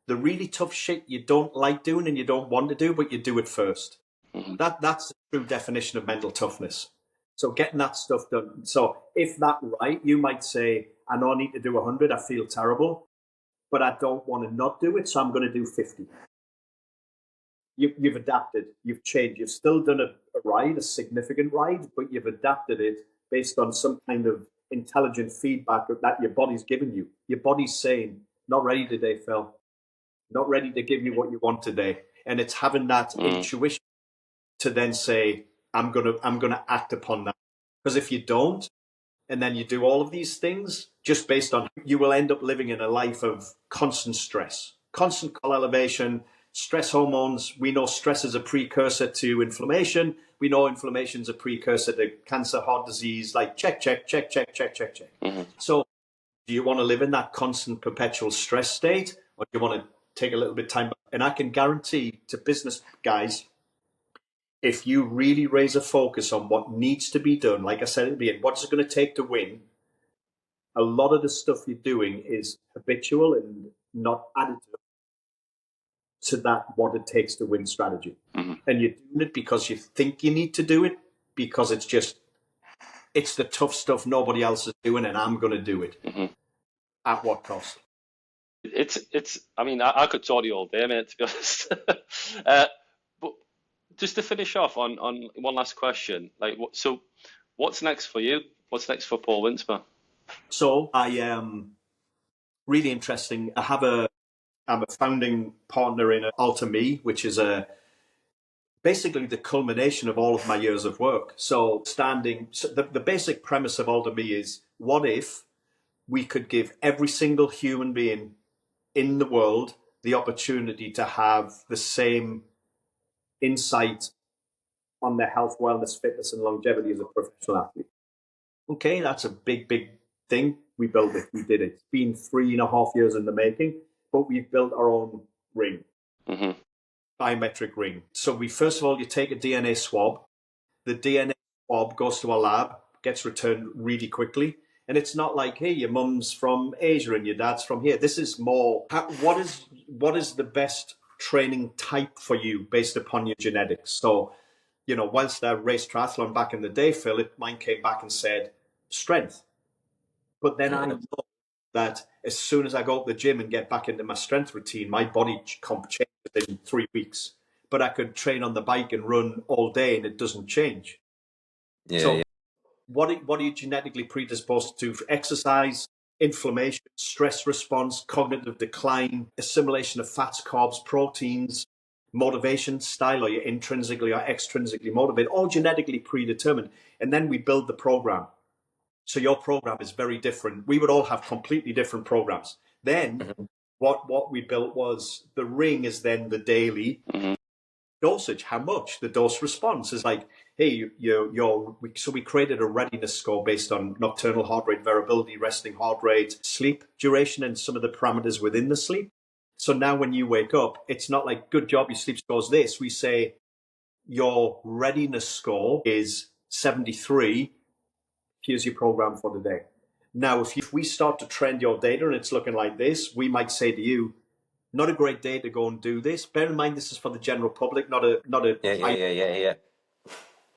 Speaker 2: really tough shit you don't like doing and you don't want to do, but you do it first.
Speaker 1: Mm-hmm.
Speaker 2: That's the true definition of mental toughness. So getting that stuff done. So if that right, you might say, I know I need to do 100, I feel terrible, but I don't want to not do it, so I'm going to do 50. You've adapted, you've changed, you've still done a ride, a significant ride, but you've adapted it based on some kind of intelligent feedback that your body's giving you. Your body's saying, not ready today, Phil. Not ready to give you what you want today. And it's having that intuition to then say, I'm gonna act upon that. Because if you don't, and then you do all of these things just based on, you will end up living in a life of constant stress, constant elevation, stress hormones. We know stress is a precursor to inflammation. We know inflammation is a precursor to cancer, heart disease, like check.
Speaker 1: Mm-hmm.
Speaker 2: So do you want to live in that constant perpetual stress state, or do you want to take a little bit of time? And I can guarantee to business guys, if you really raise a focus on what needs to be done, like I said at the beginning, what's it going to take to win? A lot of the stuff you're doing is habitual and not additive to that what it takes to win strategy.
Speaker 1: Mm-hmm.
Speaker 2: And you're doing it because you think you need to do it, because it's the tough stuff nobody else is doing, and I'm going to do it.
Speaker 1: Mm-hmm.
Speaker 2: At what cost?
Speaker 1: It's. I mean, I could talk to you all day, mate. To be honest. But just to finish off on one last question, like, so what's next for you? What's next for Paul Winsper?
Speaker 2: So I am really interesting. I'm a founding partner in Alter Me, which is basically the culmination of all of my years of work. So the basic premise of Alter Me is, what if we could give every single human being in the world the opportunity to have the same insight on their health, wellness, fitness, and longevity as a professional athlete? Okay, that's a big thing. We built it. We did it. It's been 3.5 years in the making, but we've built our own ring, biometric ring. So first of all, you take a DNA swab. The DNA swab goes to a lab, gets returned really quickly. And it's not like, hey, your mum's from Asia and your dad's from here. This is more, what is the best training type for you based upon your genetics? So, whilst I raced triathlon back in the day, Phil, mine came back and said strength. But then I know that as soon as I go to the gym and get back into my strength routine, my body comp changes in 3 weeks. But I could train on the bike and run all day and it doesn't change. What are you genetically predisposed to? For exercise, inflammation, stress response, cognitive decline, assimilation of fats, carbs, proteins, motivation style, are you intrinsically or extrinsically motivated, all genetically predetermined. And then we build the program. So your program is very different. We would all have completely different programs. Then what we built was the ring is then the daily dosage. How much? The dose response is like, hey, so we created a readiness score based on nocturnal heart rate variability, resting heart rate, sleep duration, and some of the parameters within the sleep. So now when you wake up, it's not like, good job, your sleep score's this. We say, your readiness score is 73, here's your program for the day. Now, if we start to trend your data and it's looking like this, we might say to you, not a great day to go and do this. Bear in mind, this is for the general public, not a
Speaker 3: Yeah.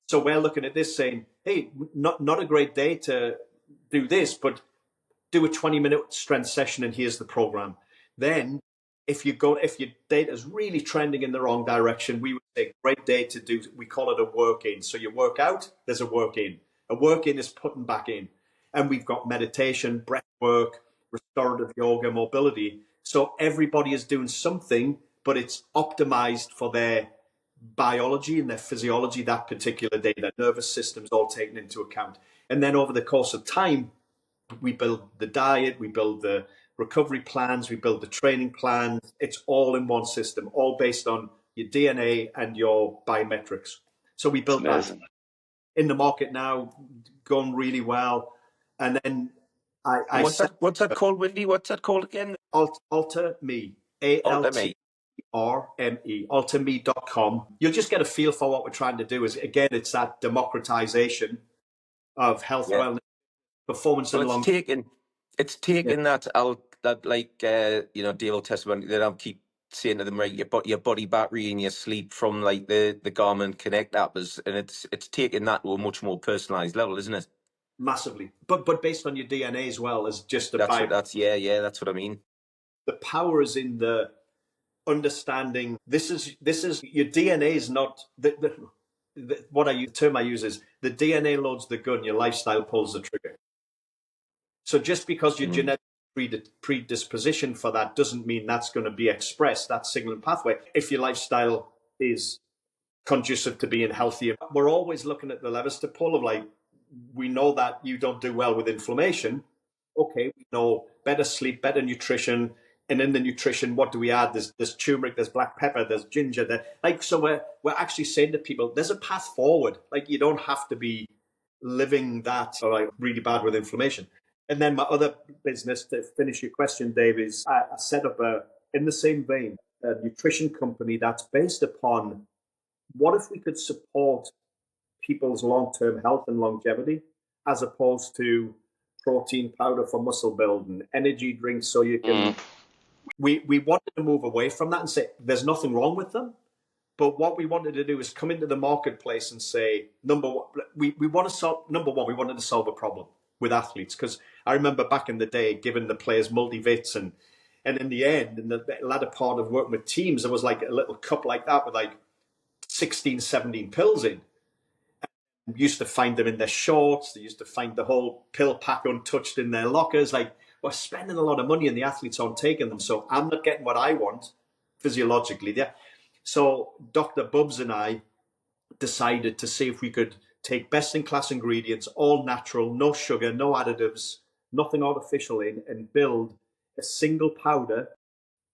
Speaker 2: So we're looking at this saying, hey, not a great day to do this, but do a 20-minute strength session and here's the program. Then if your data is really trending in the wrong direction, we would say great day to do, we call it a work in. So you work out, there's a work in. A work in is putting back in. And we've got meditation, breath work, restorative yoga, mobility. So everybody is doing something, but it's optimized for their biology and their physiology that particular day. Their nervous system's all taken into account. And then over the course of time, we build the diet, we build the recovery plans, we build the training plans. It's all in one system, all based on your DNA and your biometrics. So we built that in the market now, going really well. And then
Speaker 3: what's that called, Windy? What's that called again?
Speaker 2: Alter Me. ALTRME. AlterMe.com. You'll just get a feel for what we're trying to do. Is again, it's that democratization of health, wellness, performance, and longevity.
Speaker 3: It's taken that Dale testimony that I keep saying to them, right? Your body battery and your sleep from like the Garmin Connect app is, and it's taken that to a much more personalized level, isn't it?
Speaker 2: Massively, but based on your DNA as well as just
Speaker 3: that's what I mean.
Speaker 2: The power is in the understanding. This is your DNA is not the term I use is the DNA loads the gun, your lifestyle pulls the trigger. So just because your genetic predisposition for that doesn't mean that's going to be expressed, that signaling pathway. If your lifestyle is conducive to being healthier, we're always looking at the levers to pull of like, we know that you don't do well with inflammation. Okay, we know better sleep, better nutrition. And in the nutrition, what do we add? There's turmeric, there's black pepper, there's ginger. So we're actually saying to people, there's a path forward. Like you don't have to be living that or like really bad with inflammation. And then my other business, to finish your question, Dave, is I set up in the same vein, a nutrition company that's based upon what if we could support people's long-term health and longevity as opposed to protein powder for muscle building, energy drinks so you can... We wanted to move away from that and say there's nothing wrong with them. But what we wanted to do is come into the marketplace and say, number one, we wanted to solve a problem with athletes. Because I remember back in the day, giving the players multivits and in the end, in the latter part of working with teams, there was like a little cup like that with like 16, 17 pills in. And we used to find them in their shorts. They used to find the whole pill pack untouched in their lockers. Like, we're spending a lot of money and the athletes aren't taking them. So I'm not getting what I want physiologically. Yeah. So Dr. Bubbs and I decided to see if we could take best-in-class ingredients, all natural, no sugar, no additives, nothing artificial in, and build a single powder.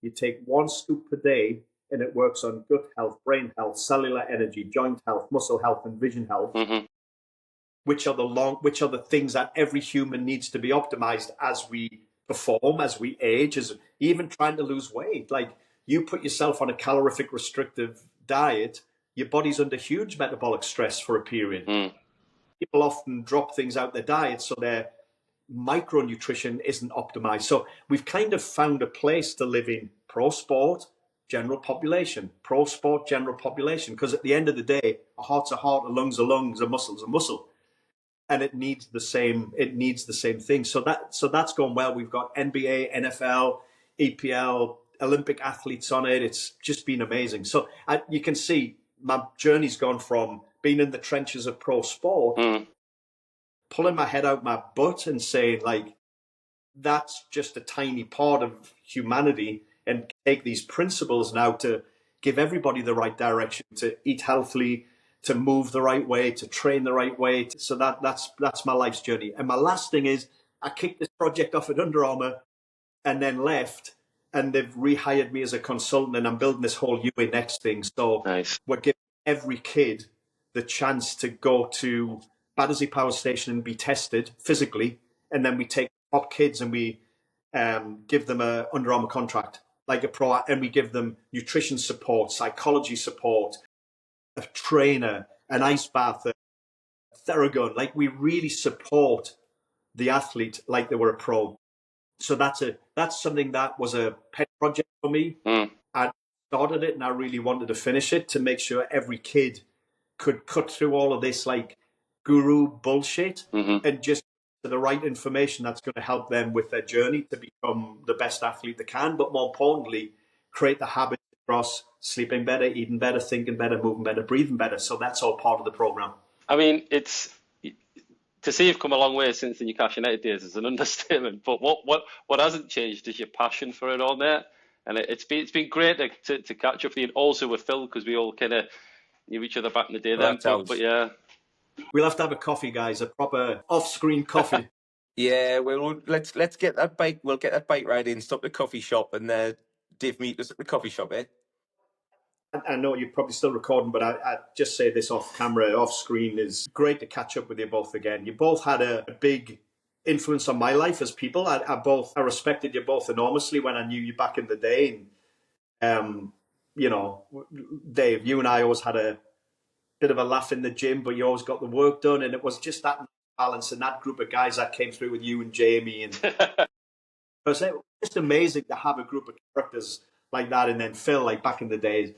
Speaker 2: You take 1 scoop per day, and it works on gut health, brain health, cellular energy, joint health, muscle health, and vision health. Mm-hmm. Which are the things that every human needs to be optimized as we perform, as we age, as even trying to lose weight. Like you put yourself on a calorific restrictive diet, your body's under huge metabolic stress for a period. People often drop things out their diet, so their micronutrition isn't optimized. So we've kind of found a place to live in pro sport, general population, because at the end of the day, a heart's a heart, a lung's a lung, a muscle's a muscle. And it needs the same thing. So that's going well. We've got NBA, NFL, EPL, Olympic athletes on it. It's just been amazing. So you can see my journey's gone from being in the trenches of pro sport, pulling my head out my butt and saying like, that's just a tiny part of humanity, and take these principles now to give everybody the right direction, to eat healthily, to move the right way, to train the right way. So that's my life's journey. And my last thing is I kicked this project off at Under Armour and then left, and they've rehired me as a consultant, and I'm building this whole UA Next thing. So nice. We're giving every kid the chance to go to Battersea Power Station and be tested physically. And then we take top kids and we give them a Under Armour contract, like a pro, and we give them nutrition support, psychology support, a trainer, an ice bath, a Theragun. Like, we really support the athlete like they were a pro. So that's something that was a pet project for me. I started it and I really wanted to finish it to make sure every kid could cut through all of this like guru bullshit and just the right information that's going to help them with their journey to become the best athlete they can, but more importantly, create the habits across sleeping better, eating better, thinking better, moving better, breathing better. So that's all part of the program.
Speaker 1: I mean, it's to see you've come a long way since the Newcastle United days is an understatement. But what hasn't changed is your passion for it all, mate. And it's been great to catch up with you, and also with Phil, because we all kind of knew each other back in the day then. But yeah,
Speaker 2: we'll have to have a coffee, guys, a proper off-screen coffee.
Speaker 3: Yeah, well, let's get that bike. We'll get that bike ride in, stop at the coffee shop, and Dave meet us at the coffee shop, eh?
Speaker 2: I know you're probably still recording, but I just say this off camera, off screen. Is great to catch up with you both again. You both had a big influence on my life as people. I respected you both enormously when I knew you back in the day. And, you know, Dave, you and I always had a bit of a laugh in the gym, but you always got the work done. And it was just that balance and that group of guys that came through with you and Jamie. And it was just amazing to have a group of characters like that. And then Phil, like back in the days.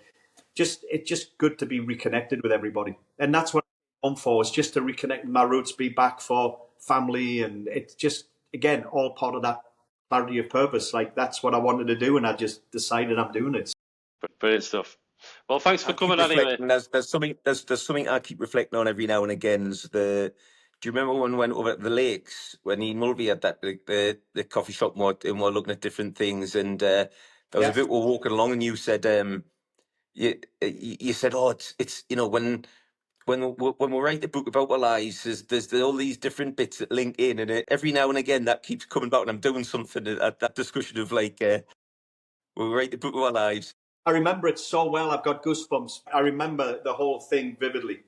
Speaker 2: It's just good to be reconnected with everybody. And that's what I'm for, is just to reconnect with my roots, be back for family. And it's just, again, all part of that clarity of purpose. Like, that's what I wanted to do, and I just decided I'm doing it.
Speaker 1: Brilliant stuff. Well, thanks for coming anyway.
Speaker 3: There's something I keep reflecting on every now and again. Do you remember when we went over to the lakes, when Ian Mulvey had that the coffee shop and we're looking at different things, and there was a bit we're walking along, and you said you said, oh, it's you know, when we write the book about our lives, there's all these different bits that link in, and every now and again that keeps coming back, and I'm doing something at that discussion of like when we write the book of our lives.
Speaker 2: I remember it so well. I've got goosebumps. I remember the whole thing vividly.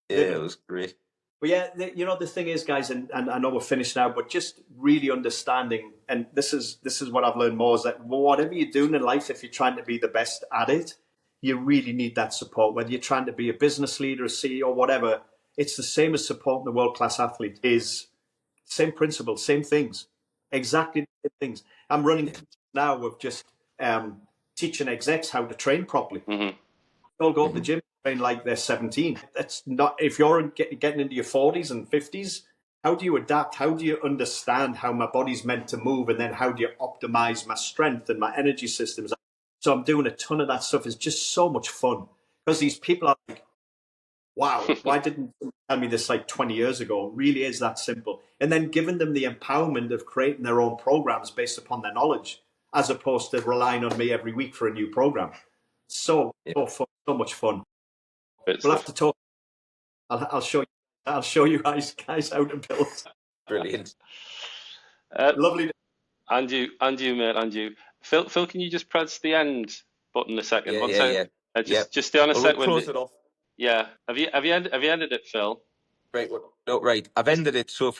Speaker 3: Yeah, it was great.
Speaker 2: But yeah, you know, the thing is, guys, and I know we're finished now, but just really understanding, and this is what I've learned more, is that whatever you're doing in life, if you're trying to be the best at it, you really need that support. Whether you're trying to be a business leader, a CEO, whatever, it's the same as supporting the world-class athlete. Is same principle, same things, exactly the same things. I'm running now with just teaching execs how to train properly. They'll go to the gym, train like they're 17. That's not, if you're getting into your 40s and 50s, how do you adapt? How do you understand how my body's meant to move? And then how do you optimize my strength and my energy systems? So I'm doing a ton of that stuff. It's just so much fun, because these people are like, wow, why didn't someone tell me this like 20 years ago? It really is that simple. And then giving them the empowerment of creating their own programs based upon their knowledge, as opposed to relying on me every week for a new program. So fun, so much fun. We'll have to talk. I'll show you guys how to build.
Speaker 3: Brilliant.
Speaker 2: Lovely.
Speaker 1: And you, mate, and you. Phil, can you just press the end button a second? Just stay on a second.
Speaker 3: Close it off.
Speaker 1: Yeah. Have you ended it, Phil?
Speaker 3: Right. Right. I've ended it. So